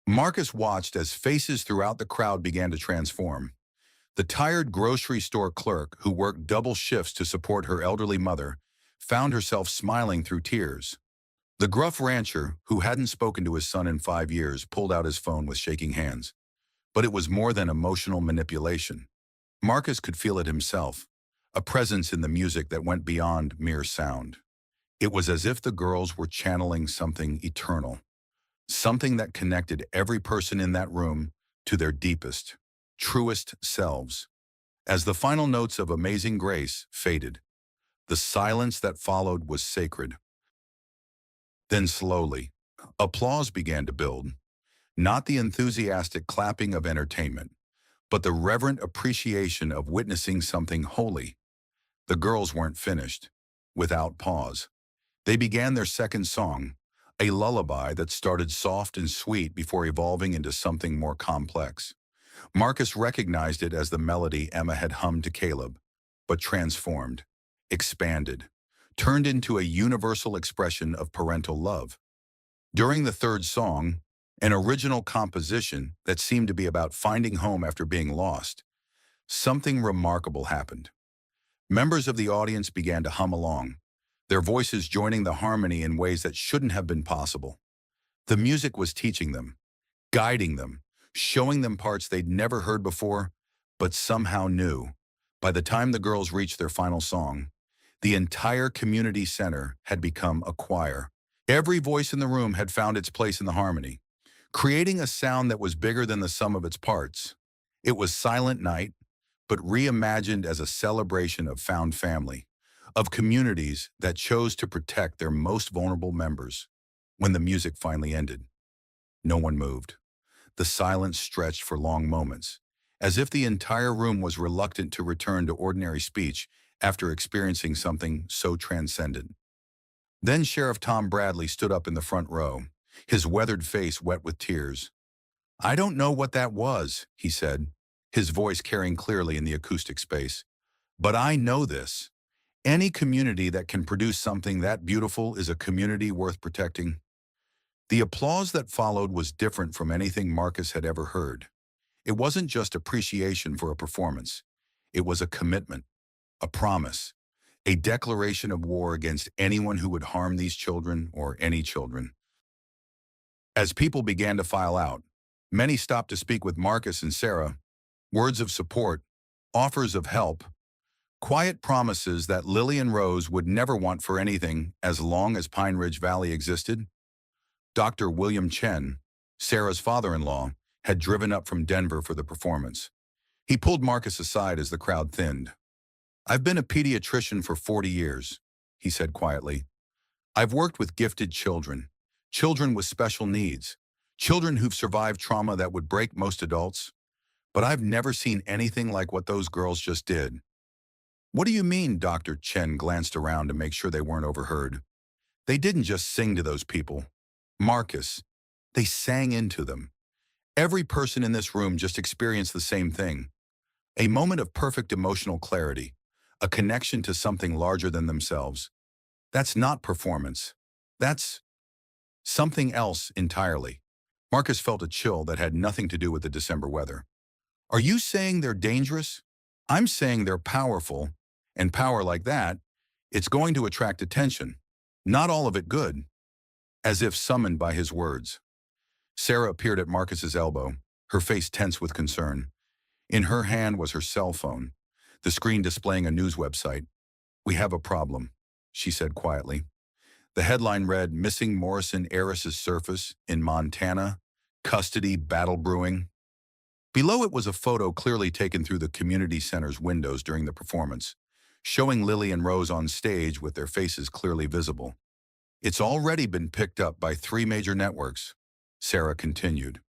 Marcus watched as faces throughout the crowd began to transform. The tired grocery store clerk who worked double shifts to support her elderly mother found herself smiling through tears. The gruff rancher, who hadn't spoken to his son in 5 years, pulled out his phone with shaking hands. But it was more than emotional manipulation. Marcus could feel it himself, a presence in the music that went beyond mere sound. It was as if the girls were channeling something eternal, something that connected every person in that room to their deepest, truest selves. As the final notes of Amazing Grace faded, the silence that followed was sacred. Then slowly, applause began to build, not the enthusiastic clapping of entertainment, but the reverent appreciation of witnessing something holy. The girls weren't finished. Without pause, they began their second song, a lullaby that started soft and sweet before evolving into something more complex. Marcus recognized it as the melody Emma had hummed to Caleb, but transformed, expanded, turned into a universal expression of parental love. During the third song, an original composition that seemed to be about finding home after being lost, something remarkable happened. Members of the audience began to hum along, their voices joining the harmony in ways that shouldn't have been possible. The music was teaching them, guiding them, showing them parts they'd never heard before, but somehow knew. By the time the girls reached their final song, the entire community center had become a choir. Every voice in the room had found its place in the harmony, creating a sound that was bigger than the sum of its parts. It was Silent Night, but reimagined as a celebration of found family, of communities that chose to protect their most vulnerable members. When the music finally ended, no one moved. The silence stretched for long moments, as if the entire room was reluctant to return to ordinary speech after experiencing something so transcendent. Then Sheriff Tom Bradley stood up in the front row, his weathered face wet with tears. "I don't know what that was," he said, his voice carrying clearly in the acoustic space. "But I know this. Any community that can produce something that beautiful is a community worth protecting." The applause that followed was different from anything Marcus had ever heard. It wasn't just appreciation for a performance. It was a commitment, a promise, a declaration of war against anyone who would harm these children or any children. As people began to file out, many stopped to speak with Marcus and Sarah, words of support, offers of help. Quiet promises that Lily and Rose would never want for anything as long as Pine Ridge Valley existed. Dr. William Chen, Sarah's father-in-law, had driven up from Denver for the performance. He pulled Marcus aside as the crowd thinned. "I've been a pediatrician for 40 years," he said quietly. "I've worked with gifted children, children with special needs, children who've survived trauma that would break most adults, but I've never seen anything like what those girls just did." "What do you mean?" Dr. Chen glanced around to make sure they weren't overheard. "They didn't just sing to those people, Marcus. They sang into them. Every person in this room just experienced the same thing. A moment of perfect emotional clarity, a connection to something larger than themselves. That's not performance. That's something else entirely." Marcus felt a chill that had nothing to do with the December weather. "Are you saying they're dangerous?" "I'm saying they're powerful, and power like that, it's going to attract attention. Not all of it good." As if summoned by his words, Sarah appeared at Marcus's elbow, her face tense with concern. In her hand was her cell phone, the screen displaying a news website. "We have a problem," she said quietly. The headline read, "Missing Morrison Heiress's Surface in Montana, Custody Battle Brewing." Below it was a photo clearly taken through the community center's windows during the performance, showing Lily and Rose on stage with their faces clearly visible. "It's already been picked up by 3 major networks," Sarah continued.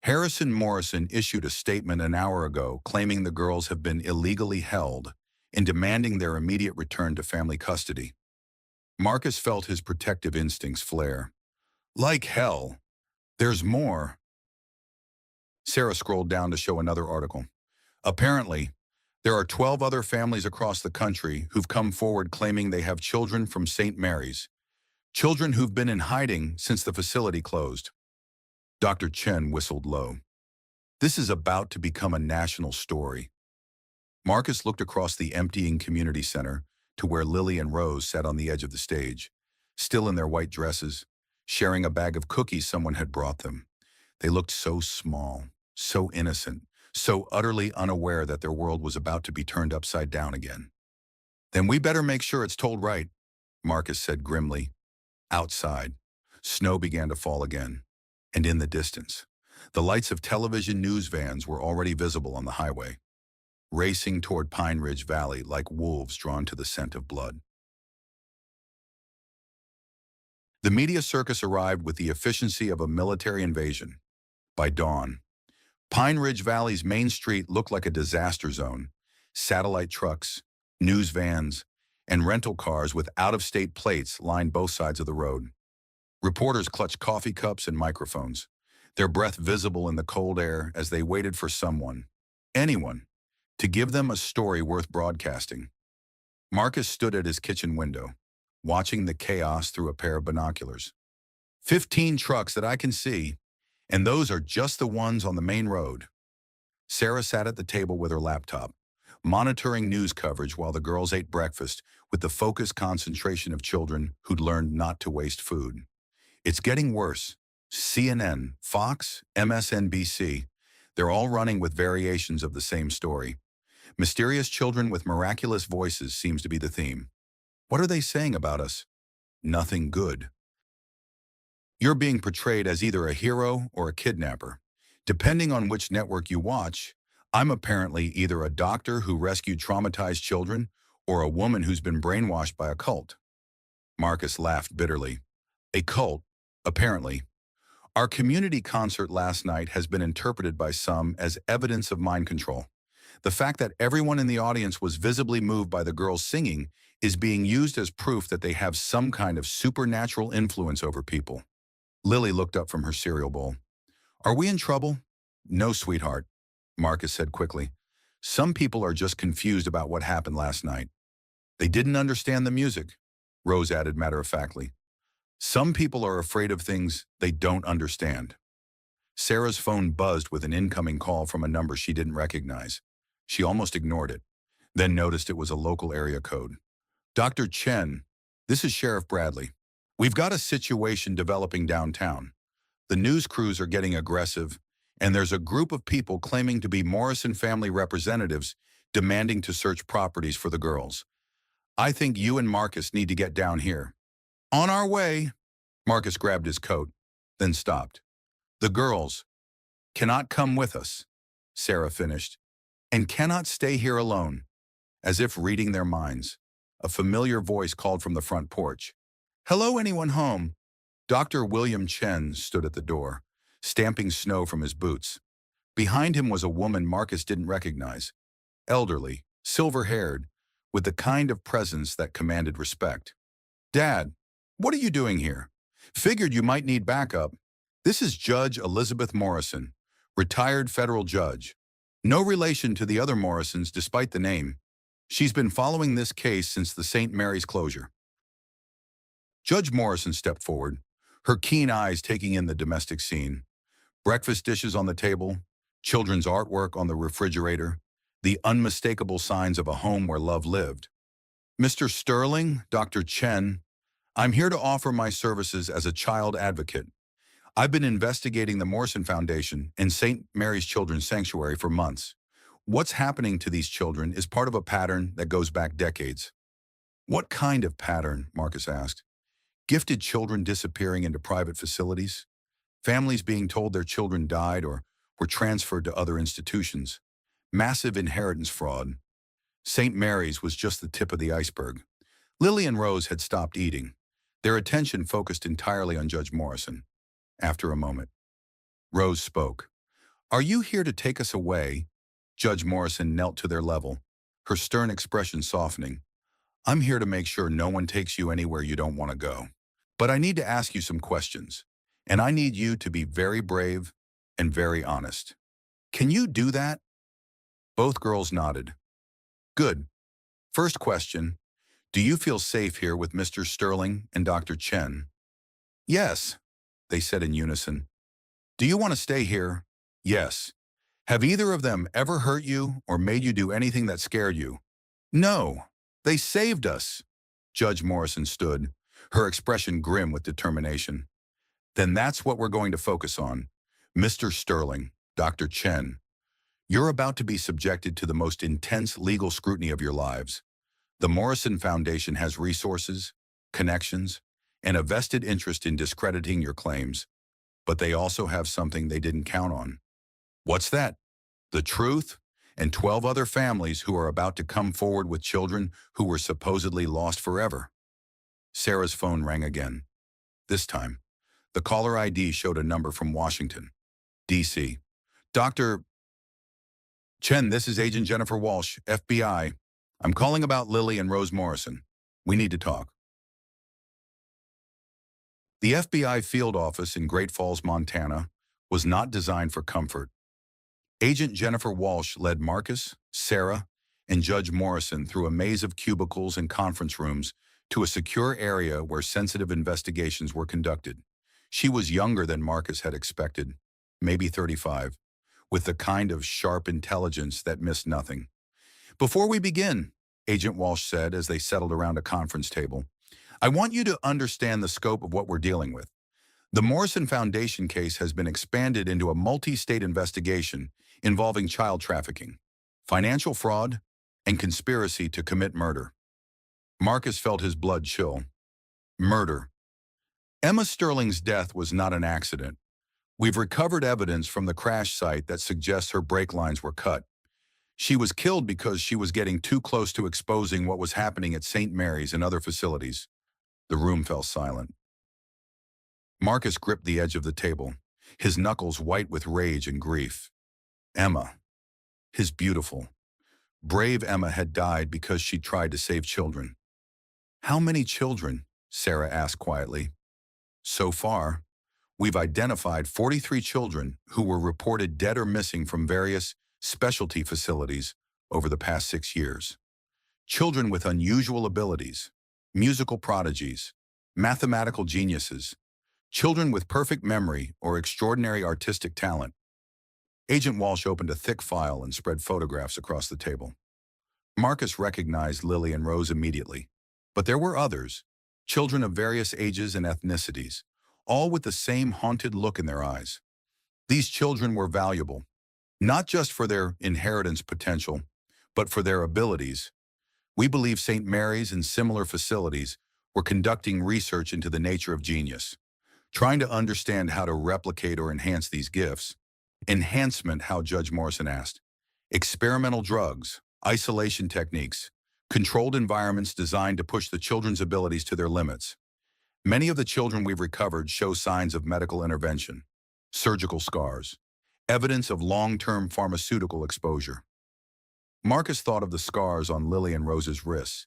"Harrison Morrison issued a statement an hour ago claiming the girls have been illegally held and demanding their immediate return to family custody." Marcus felt his protective instincts flare. "Like hell. There's more." Sarah scrolled down to show another article. "Apparently, there are 12 other families across the country who've come forward claiming they have children from St. Mary's, children who've been in hiding since the facility closed." Dr. Chen whistled low. "This is about to become a national story." Marcus looked across the emptying community center to where Lily and Rose sat on the edge of the stage, still in their white dresses, sharing a bag of cookies someone had brought them. They looked so small, so innocent, so utterly unaware that their world was about to be turned upside down again. "Then we better make sure it's told right," Marcus said grimly. Outside, snow began to fall again, and in the distance, the lights of television news vans were already visible on the highway, racing toward Pine Ridge Valley like wolves drawn to the scent of blood. The media circus arrived with the efficiency of a military invasion. By dawn, Pine Ridge Valley's main street looked like a disaster zone. Satellite trucks, news vans, and rental cars with out-of-state plates lined both sides of the road. Reporters clutched coffee cups and microphones, their breath visible in the cold air as they waited for someone, anyone, to give them a story worth broadcasting. Marcus stood at his kitchen window, watching the chaos through a pair of binoculars. 15 trucks that I can see, and those are just the ones on the main road." Sarah sat at the table with her laptop, monitoring news coverage while the girls ate breakfast with the focused concentration of children who'd learned not to waste food. "It's getting worse. CNN, Fox, MSNBC, they're all running with variations of the same story. Mysterious children with miraculous voices seems to be the theme. What are they saying about us? Nothing good. You're being portrayed as either a hero or a kidnapper. Depending on which network you watch, I'm apparently either a doctor who rescued traumatized children or a woman who's been brainwashed by a cult." Marcus laughed bitterly. "A cult, apparently. Our community concert last night has been interpreted by some as evidence of mind control. The fact that everyone in the audience was visibly moved by the girls singing is being used as proof that they have some kind of supernatural influence over people." Lily looked up from her cereal bowl. "Are we in trouble?" "No, sweetheart," Marcus said quickly. "Some people are just confused about what happened last night." "They didn't understand the music," Rose added matter-of-factly. "Some people are afraid of things they don't understand." Sarah's phone buzzed with an incoming call from a number she didn't recognize. She almost ignored it, then noticed it was a local area code. "Dr. Chen, this is Sheriff Bradley. We've got a situation developing downtown. The news crews are getting aggressive, and there's a group of people claiming to be Morrison family representatives demanding to search properties for the girls. I think you and Marcus need to get down here. On our way. Marcus grabbed his coat, then stopped. The girls cannot come with us, Sarah finished, and cannot stay here alone. As if reading their minds, a familiar voice called from the front porch. Hello, anyone home? Dr. William Chen stood at the door, stamping snow from his boots. Behind him was a woman Marcus didn't recognize, elderly, silver-haired, with the kind of presence that commanded respect. Dad, what are you doing here? Figured you might need backup. This is Judge Elizabeth Morrison, retired federal judge. No relation to the other Morrisons despite the name. She's been following this case since the St. Mary's closure. Judge Morrison stepped forward, her keen eyes taking in the domestic scene. Breakfast dishes on the table, children's artwork on the refrigerator, the unmistakable signs of a home where love lived. Mr. Sterling, Dr. Chen, I'm here to offer my services as a child advocate. I've been investigating the Morrison Foundation and St. Mary's Children's Sanctuary for months. What's happening to these children is part of a pattern that goes back decades. What kind of pattern? Marcus asked. Gifted children disappearing into private facilities? Families being told their children died or were transferred to other institutions? Massive inheritance fraud. St. Mary's was just the tip of the iceberg. Lily and Rose had stopped eating, their attention focused entirely on Judge Morrison. After a moment, Rose spoke. Are you here to take us away? Judge Morrison knelt to their level, her stern expression softening. I'm here to make sure no one takes you anywhere you don't want to go. But I need to ask you some questions, and I need you to be very brave and very honest. Can you do that? Both girls nodded. Good. First question, do you feel safe here with Mr. Sterling and Dr. Chen? Yes, they said in unison. Do you want to stay here? Yes. Have either of them ever hurt you or made you do anything that scared you? No. They saved us. Judge Morrison stood, her expression grim with determination. Then that's what we're going to focus on. Mr. Sterling, Dr. Chen, you're about to be subjected to the most intense legal scrutiny of your lives. The Morrison Foundation has resources, connections, and a vested interest in discrediting your claims, but they also have something they didn't count on. What's that? The truth and 12 other families who are about to come forward with children who were supposedly lost forever. Sarah's phone rang again. This time, the caller ID showed a number from Washington, D.C. Dr. Chen, this is Agent Jennifer Walsh, FBI. I'm calling about Lily and Rose Morrison. We need to talk. The FBI field office in Great Falls, Montana, was not designed for comfort. Agent Jennifer Walsh led Marcus, Sarah, and Judge Morrison through a maze of cubicles and conference rooms to a secure area where sensitive investigations were conducted. She was younger than Marcus had expected, maybe 35, with the kind of sharp intelligence that missed nothing. Before we begin, Agent Walsh said as they settled around a conference table, I want you to understand the scope of what we're dealing with. The Morrison Foundation case has been expanded into a multi-state investigation involving child trafficking, financial fraud, and conspiracy to commit murder. Marcus felt his blood chill. Murder. Emma Sterling's death was not an accident. We've recovered evidence from the crash site that suggests her brake lines were cut. She was killed because she was getting too close to exposing what was happening at St. Mary's and other facilities. The room fell silent. Marcus gripped the edge of the table, his knuckles white with rage and grief. Emma, his beautiful, brave Emma had died because she tried to save children. How many children? Sarah asked quietly. So far, we've identified 43 children who were reported dead or missing from various specialty facilities over the past 6 years. Children with unusual abilities, musical prodigies, mathematical geniuses, children with perfect memory or extraordinary artistic talent. Agent Walsh opened a thick file and spread photographs across the table. Marcus recognized Lily and Rose immediately, but there were others, children of various ages and ethnicities, all with the same haunted look in their eyes. These children were valuable, not just for their inheritance potential, but for their abilities. We believe St. Mary's and similar facilities were conducting research into the nature of genius, trying to understand how to replicate or enhance these gifts. Enhancement, how Judge Morrison asked. Experimental drugs, isolation techniques, controlled environments designed to push the children's abilities to their limits. Many of the children we've recovered show signs of medical intervention, surgical scars, evidence of long-term pharmaceutical exposure. Marcus thought of the scars on Lily and Rose's wrists.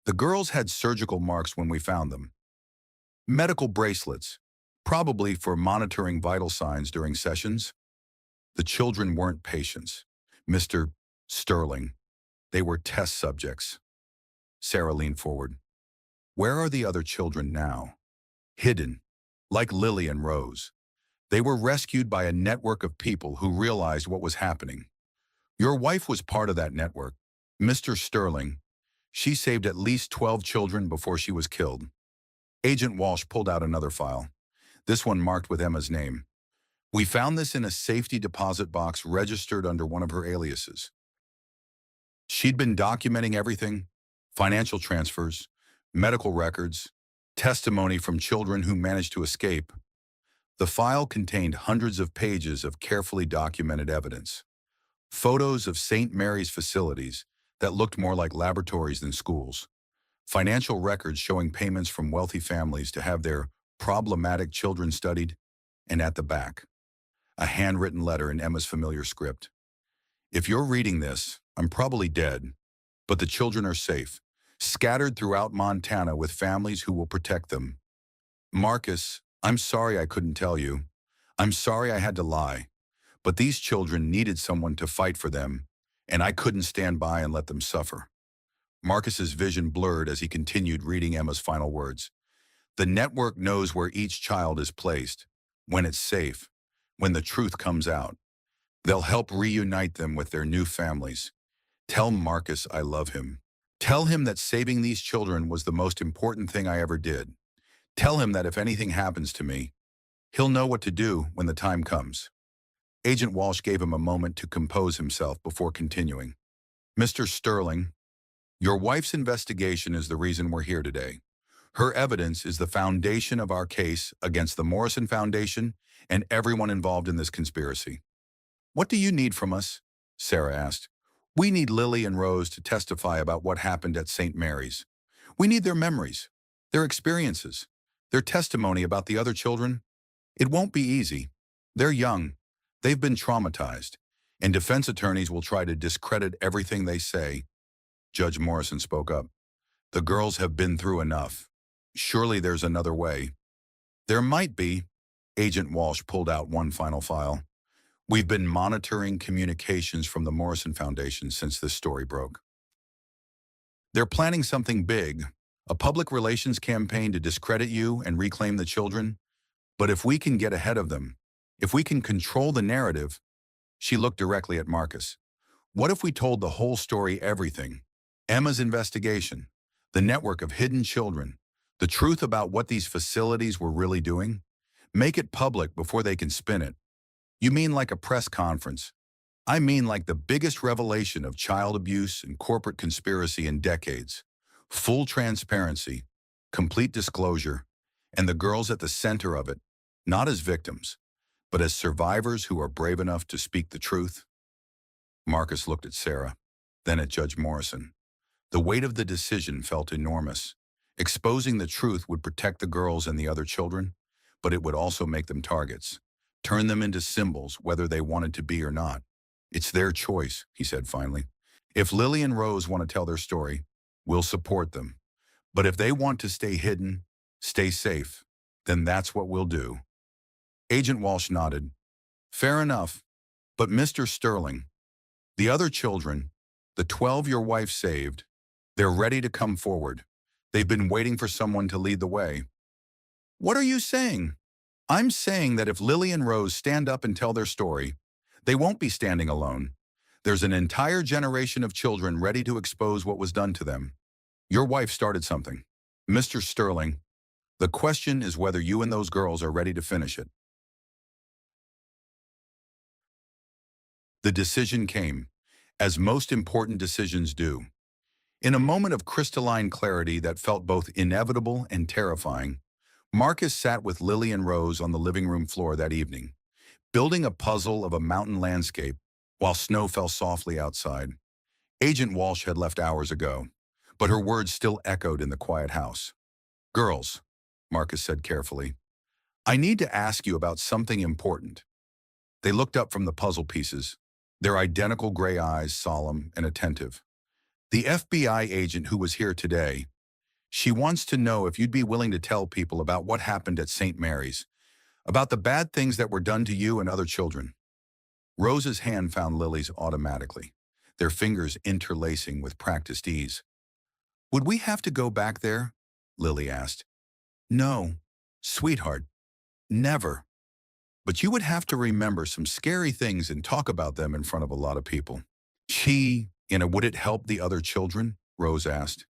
The girls had surgical marks when we found them. Medical bracelets, probably for monitoring vital signs during sessions. The children weren't patients, Mr. Sterling. They were test subjects. Sarah leaned forward. Where are the other children now? Hidden, like Lily and Rose. They were rescued by a network of people who realized what was happening. Your wife was part of that network, Mr. Sterling. She saved at least 12 children before she was killed. Agent Walsh pulled out another file, this one marked with Emma's name. We found this in a safety deposit box registered under one of her aliases. She'd been documenting everything: financial transfers, medical records, testimony from children who managed to escape. The file contained hundreds of pages of carefully documented evidence. Photos of St. Mary's facilities that looked more like laboratories than schools. Financial records showing payments from wealthy families to have their problematic children studied. And at the back, a handwritten letter in Emma's familiar script. If you're reading this, I'm probably dead, but the children are safe, scattered throughout Montana with families who will protect them. Marcus, I'm sorry I couldn't tell you. I'm sorry I had to lie. But these children needed someone to fight for them, and I couldn't stand by and let them suffer. Marcus's vision blurred as he continued reading Emma's final words. The network knows where each child is placed, when it's safe, when the truth comes out. They'll help reunite them with their new families. Tell Marcus I love him. Tell him that saving these children was the most important thing I ever did. Tell him that if anything happens to me, he'll know what to do when the time comes. Agent Walsh gave him a moment to compose himself before continuing. Mr. Sterling, your wife's investigation is the reason we're here today. Her evidence is the foundation of our case against the Morrison Foundation and everyone involved in this conspiracy. What do you need from us? Sarah asked. We need Lily and Rose to testify about what happened at St. Mary's. We need their memories, their experiences, their testimony about the other children. It won't be easy. They're young. They've been traumatized, and defense attorneys will try to discredit everything they say. Judge Morrison spoke up. The girls have been through enough. Surely there's another way. There might be. Agent Walsh pulled out one final file. We've been monitoring communications from the Morrison Foundation since this story broke. They're planning something big, a public relations campaign to discredit you and reclaim the children. But if we can get ahead of them, if we can control the narrative, she looked directly at Marcus. What if we told the whole story, everything? Emma's investigation, the network of hidden children, the truth about what these facilities were really doing? Make it public before they can spin it. You mean like a press conference? I mean like the biggest revelation of child abuse and corporate conspiracy in decades. Full transparency, complete disclosure, and the girls at the center of it, not as victims, but as survivors who are brave enough to speak the truth. Marcus looked at Sarah, then at Judge Morrison. The weight of the decision felt enormous. Exposing the truth would protect the girls and the other children, but it would also make them targets, turn them into symbols whether they wanted to be or not. It's their choice, he said finally. If Lily and Rose want to tell their story, we'll support them. But if they want to stay hidden, stay safe, then that's what we'll do. Agent Walsh nodded. Fair enough. But Mr. Sterling, the other children, the 12 your wife saved, they're ready to come forward. They've been waiting for someone to lead the way. What are you saying? I'm saying that if Lily and Rose stand up and tell their story, they won't be standing alone. There's an entire generation of children ready to expose what was done to them. Your wife started something. Mr. Sterling, the question is whether you and those girls are ready to finish it. The decision came. as most important decisions do. In a moment of crystalline clarity that felt both inevitable and terrifying, Marcus sat with Lily and Rose on the living room floor that evening, building a puzzle of a mountain landscape while snow fell softly outside. Agent Walsh had left hours ago, but her words still echoed in the quiet house. "Girls," Marcus said carefully, "I need to ask you about something important." They looked up from the puzzle pieces, their identical gray eyes solemn and attentive. "The FBI agent who was here today, she wants to know if you'd be willing to tell people about what happened at St. Mary's, about the bad things that were done to you and other children." Rose's hand found Lily's automatically, their fingers interlacing with practiced ease. "Would we have to go back there?" Lily asked. "No, sweetheart, never. But you would have to remember some scary things and talk about them in front of a lot of people." Would it help the other children?" Rose asked.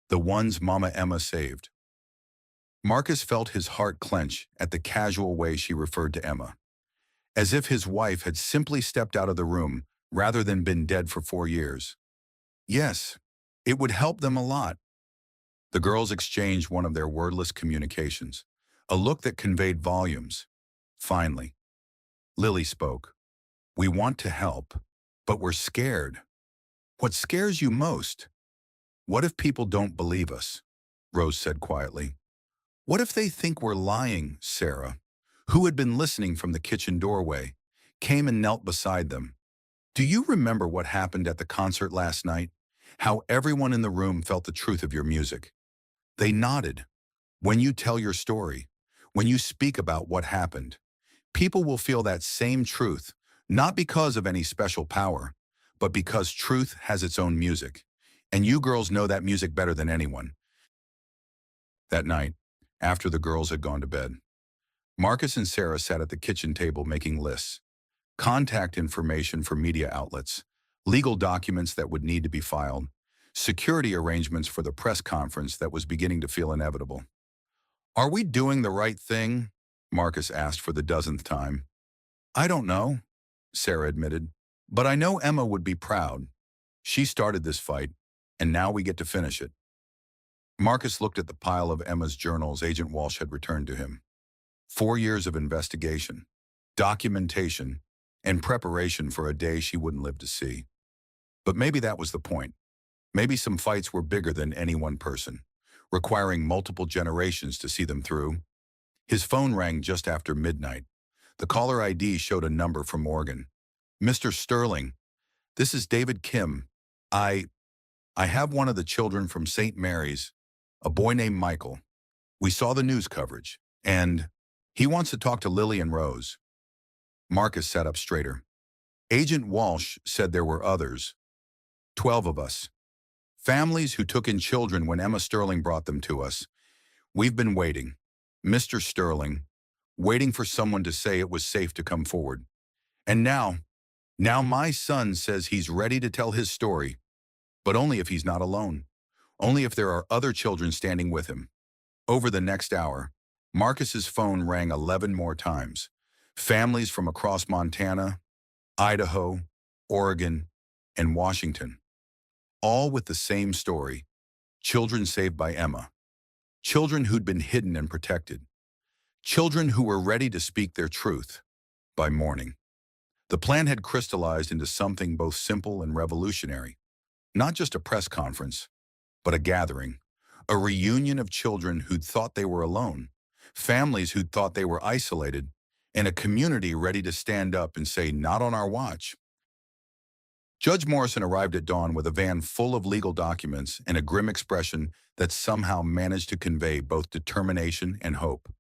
"The ones Mama Emma saved." Marcus felt his heart clench at the casual way she referred to Emma, as if his wife had simply stepped out of the room rather than been dead for 4 years. "Yes, it would help them a lot." The girls exchanged one of their wordless communications, a look that conveyed volumes. Finally, Lily spoke. "We want to help, but we're scared." "What scares you most?" "What if people don't believe us?" Rose said quietly. "What if they think we're lying?" Sarah, who had been listening from the kitchen doorway, came and knelt beside them. "Do you remember what happened at the concert last night? How everyone in the room felt the truth of your music?" They nodded. "When you tell your story, when you speak about what happened, people will feel that same truth, not because of any special power, but because truth has its own music. And you girls know that music better than anyone." That night, after the girls had gone to bed, Marcus and Sarah sat at the kitchen table making lists, contact information for media outlets, legal documents that would need to be filed, security arrangements for the press conference that was beginning to feel inevitable. "Are we doing the right thing?" Marcus asked for the dozenth time. "I don't know," Sarah admitted, "but I know Emma would be proud. She started this fight, and now we get to finish it." Marcus looked at the pile of Emma's journals Agent Walsh had returned to him. 4 years of investigation, documentation, and preparation for a day she wouldn't live to see. But maybe that was the point. Maybe some fights were bigger than any one person, requiring multiple generations to see them through. His phone rang just after midnight. The caller ID showed a number from Morgan. "Mr. Sterling, this is David Kim. I have one of the children from St. Mary's, a boy named Michael. We saw the news coverage, and he wants to talk to Lily and Rose." Marcus sat up straighter. "Agent Walsh said there were others. 12 of us. Families who took in children when Emma Sterling brought them to us. We've been waiting, Mr. Sterling, waiting for someone to say it was safe to come forward. And now my son says he's ready to tell his story, but only if he's not alone, only if there are other children standing with him." Over the next hour, Marcus's phone rang 11 more times. Families from across Montana, Idaho, Oregon, and Washington, all with the same story: children saved by Emma, children who'd been hidden and protected, children who were ready to speak their truth by morning. The plan had crystallized into something both simple and revolutionary, not just a press conference, but a gathering, a reunion of children who'd thought they were alone, families who'd thought they were isolated, and a community ready to stand up and say, "Not on our watch." Judge Morrison arrived at dawn with a van full of legal documents and a grim expression that somehow managed to convey both determination and hope.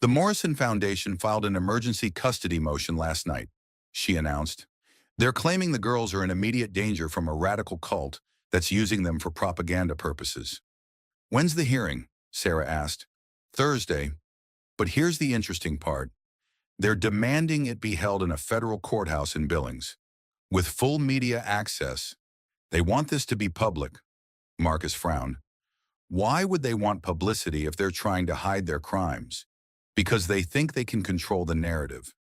"The Morrison Foundation filed an emergency custody motion last night," she announced. "They're claiming the girls are in immediate danger from a radical cult that's using them for propaganda purposes." "When's the hearing?" Sarah asked. "Thursday. But here's the interesting part. They're demanding it be held in a federal courthouse in Billings, with full media access. They want this to be public." Marcus frowned. "Why would they want publicity if they're trying to hide their crimes?" "Because they think they can control the narrative.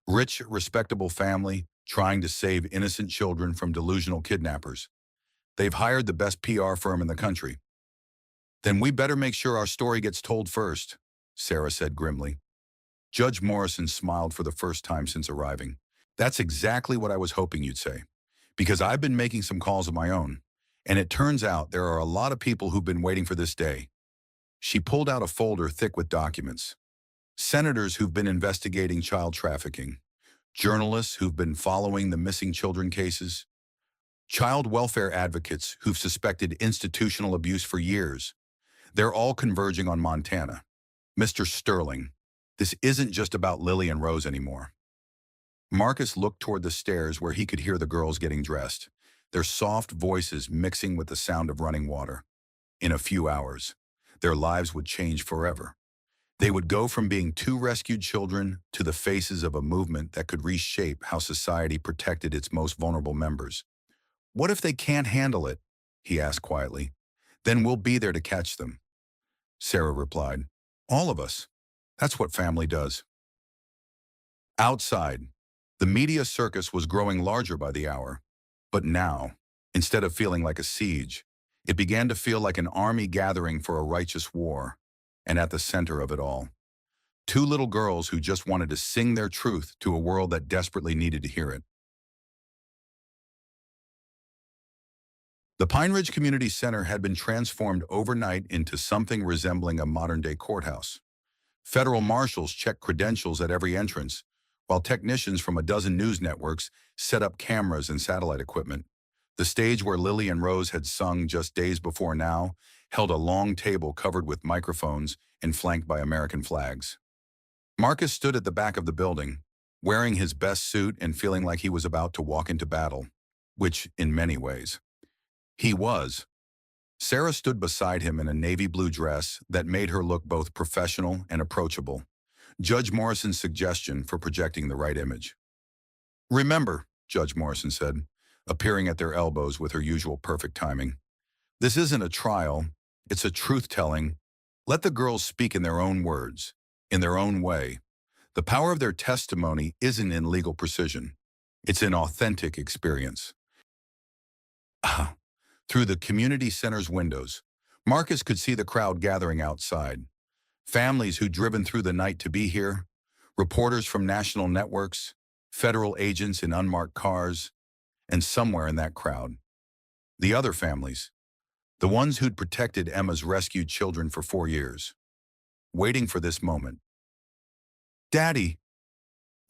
Rich, respectable family, trying to save innocent children from delusional kidnappers. They've hired the best PR firm in the country. Then we better make sure our story gets told first, Sarah said grimly. Judge Morrison smiled for the first time since arriving. That's exactly what I was hoping you'd say, because I've been making some calls of my own, and it turns out there are a lot of people who've been waiting for this day. She pulled out a folder thick with documents. Senators who've been investigating child trafficking, journalists who've been following the missing children cases, child welfare advocates who've suspected institutional abuse for years. They're all converging on Montana. Mr. Sterling, this isn't just about Lily and Rose anymore. Marcus looked toward the stairs where he could hear the girls getting dressed, their soft voices mixing with the sound of running water. In a few hours, their lives would change forever. They would go from being two rescued children to the faces of a movement that could reshape how society protected its most vulnerable members. What if they can't handle it? He asked quietly. Then we'll be there to catch them. Sarah replied, all of us. That's what family does. Outside, the media circus was growing larger by the hour. But now, instead of feeling like a siege, it began to feel like an army gathering for a righteous war. And at the center of it all, two little girls who just wanted to sing their truth to a world that desperately needed to hear it. The Pine Ridge Community Center had been transformed overnight into something resembling a modern-day courthouse. Federal marshals checked credentials at every entrance, while technicians from a dozen news networks set up cameras and satellite equipment. The stage where Lily and Rose had sung just days before now held a long table covered with microphones and flanked by American flags. Marcus stood at the back of the building, wearing his best suit and feeling like he was about to walk into battle, which, in many ways, he was. Sarah stood beside him in a navy blue dress that made her look both professional and approachable. Judge Morrison's suggestion for projecting the right image. Remember, Judge Morrison said, appearing at their elbows with her usual perfect timing. This isn't a trial, it's a truth-telling. Let the girls speak in their own words, in their own way. The power of their testimony isn't in legal precision. It's in authentic experience. Through the community center's windows, Marcus could see the crowd gathering outside. Families who'd driven through the night to be here, reporters from national networks, federal agents in unmarked cars, and somewhere in that crowd, the other families, the ones who'd protected Emma's rescued children for 4 years, waiting for this moment. Daddy!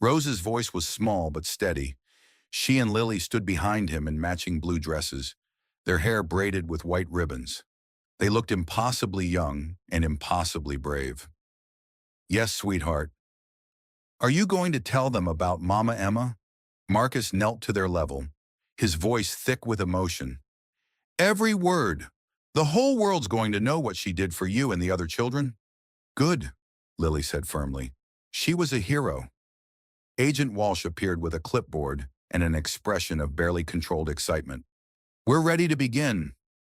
Rose's voice was small but steady. She and Lily stood behind him in matching blue dresses, their hair braided with white ribbons. They looked impossibly young and impossibly brave. Yes, sweetheart. Are you going to tell them about Mama Emma? Marcus knelt to their level, his voice thick with emotion. Every word. The whole world's going to know what she did for you and the other children. Good, Lily said firmly. She was a hero. Agent Walsh appeared with a clipboard and an expression of barely controlled excitement. We're ready to begin.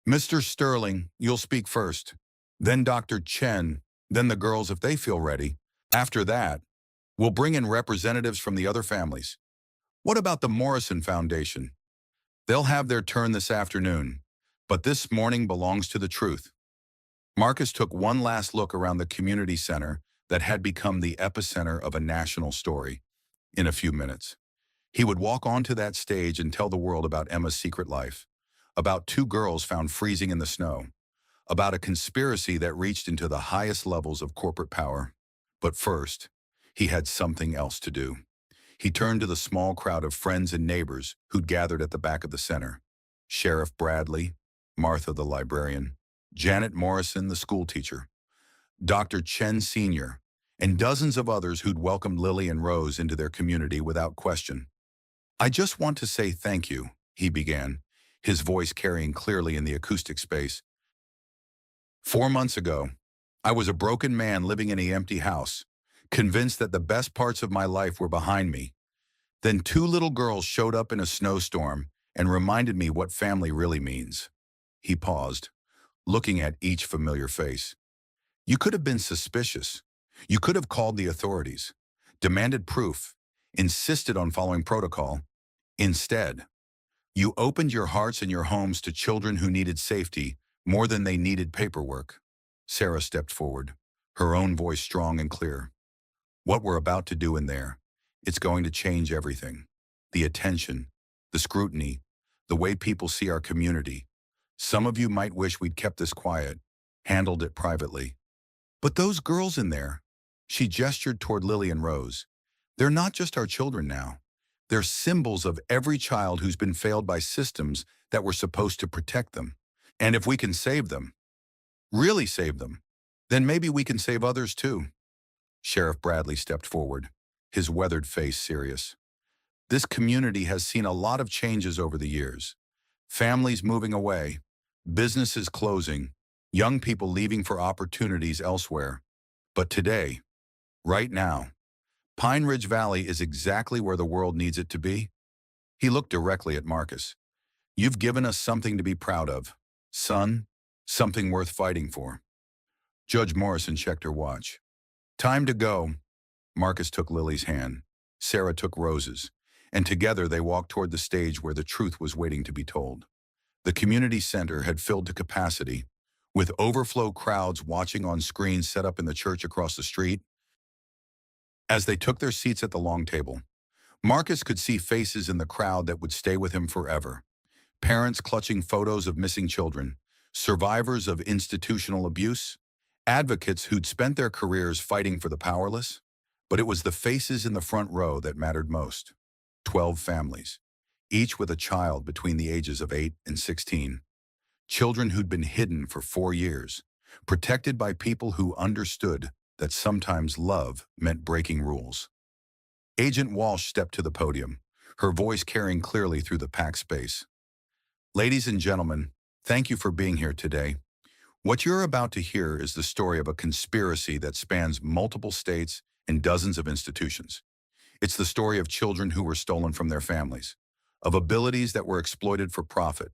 Mr. Sterling, you'll speak first. Then Dr. Chen, then the girls if they feel ready. After that, we'll bring in representatives from the other families. What about the Morrison Foundation? They'll have their turn this afternoon, but this morning belongs to the truth. Marcus took one last look around the community center that had become the epicenter of a national story. In a few minutes, he would walk onto that stage and tell the world about Emma's secret life, about 2 girls found freezing in the snow, about a conspiracy that reached into the highest levels of corporate power. But first, he had something else to do. He turned to the small crowd of friends and neighbors who'd gathered at the back of the center. Sheriff Bradley, Martha the librarian, Janet Morrison the schoolteacher, Dr. Chen Sr., and dozens of others who'd welcomed Lily and Rose into their community without question. I just want to say thank you, he began, his voice carrying clearly in the acoustic space. 4 months ago, I was a broken man living in an empty house, convinced that the best parts of my life were behind me. Then 2 little girls showed up in a snowstorm and reminded me what family really means. He paused, looking at each familiar face. You could have been suspicious. You could have called the authorities, demanded proof, insisted on following protocol, Instead, you opened your hearts and your homes to children who needed safety more than they needed paperwork. Sarah stepped forward, her own voice strong and clear. What we're about to do in there, it's going to change everything. The attention, the scrutiny, the way people see our community. Some of you might wish we'd kept this quiet, handled it privately. But those girls in there, she gestured toward Lily and Rose, they're not just our children now. They're symbols of every child who's been failed by systems that were supposed to protect them. And if we can save them, really save them, then maybe we can save others too. Sheriff Bradley stepped forward, his weathered face serious. This community has seen a lot of changes over the years. Families moving away, businesses closing, young people leaving for opportunities elsewhere. But today, right now, Pine Ridge Valley is exactly where the world needs it to be. He looked directly at Marcus. You've given us something to be proud of. Son, something worth fighting for. Judge Morrison checked her watch. Time to go. Marcus took Lily's hand. Sarah took Rose's. And together they walked toward the stage where the truth was waiting to be told. The community center had filled to capacity, with overflow crowds watching on screens set up in the church across the street. As they took their seats at the long table, Marcus could see faces in the crowd that would stay with him forever. Parents clutching photos of missing children, survivors of institutional abuse, advocates who'd spent their careers fighting for the powerless. But it was the faces in the front row that mattered most. 12 families, each with a child between the ages of 8 and 16. Children who'd been hidden for 4 years, protected by people who understood that sometimes love meant breaking rules. Agent Walsh stepped to the podium, her voice carrying clearly through the packed space. Ladies and gentlemen, thank you for being here today. What you're about to hear is the story of a conspiracy that spans multiple states and dozens of institutions. It's the story of children who were stolen from their families, of abilities that were exploited for profit,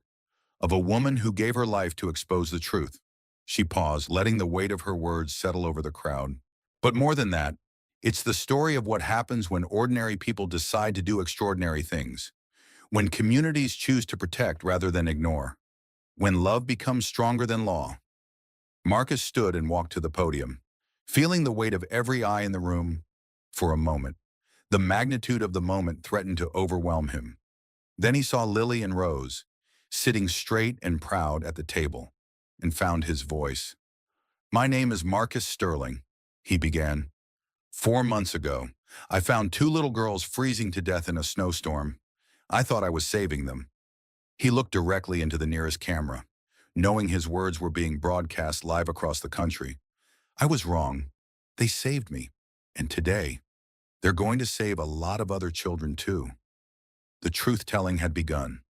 of a woman who gave her life to expose the truth. She paused, letting the weight of her words settle over the crowd. But more than that, it's the story of what happens when ordinary people decide to do extraordinary things, when communities choose to protect rather than ignore, when love becomes stronger than law. Marcus stood and walked to the podium, feeling the weight of every eye in the room. For a moment, the magnitude of the moment threatened to overwhelm him. Then he saw Lily and Rose, sitting straight and proud at the table, and found his voice. My name is Marcus Sterling, he began. 4 months ago, I found 2 little girls freezing to death in a snowstorm. I thought I was saving them. He looked directly into the nearest camera, knowing his words were being broadcast live across the country. I was wrong. They saved me. And today, they're going to save a lot of other children too. The truth-telling had begun.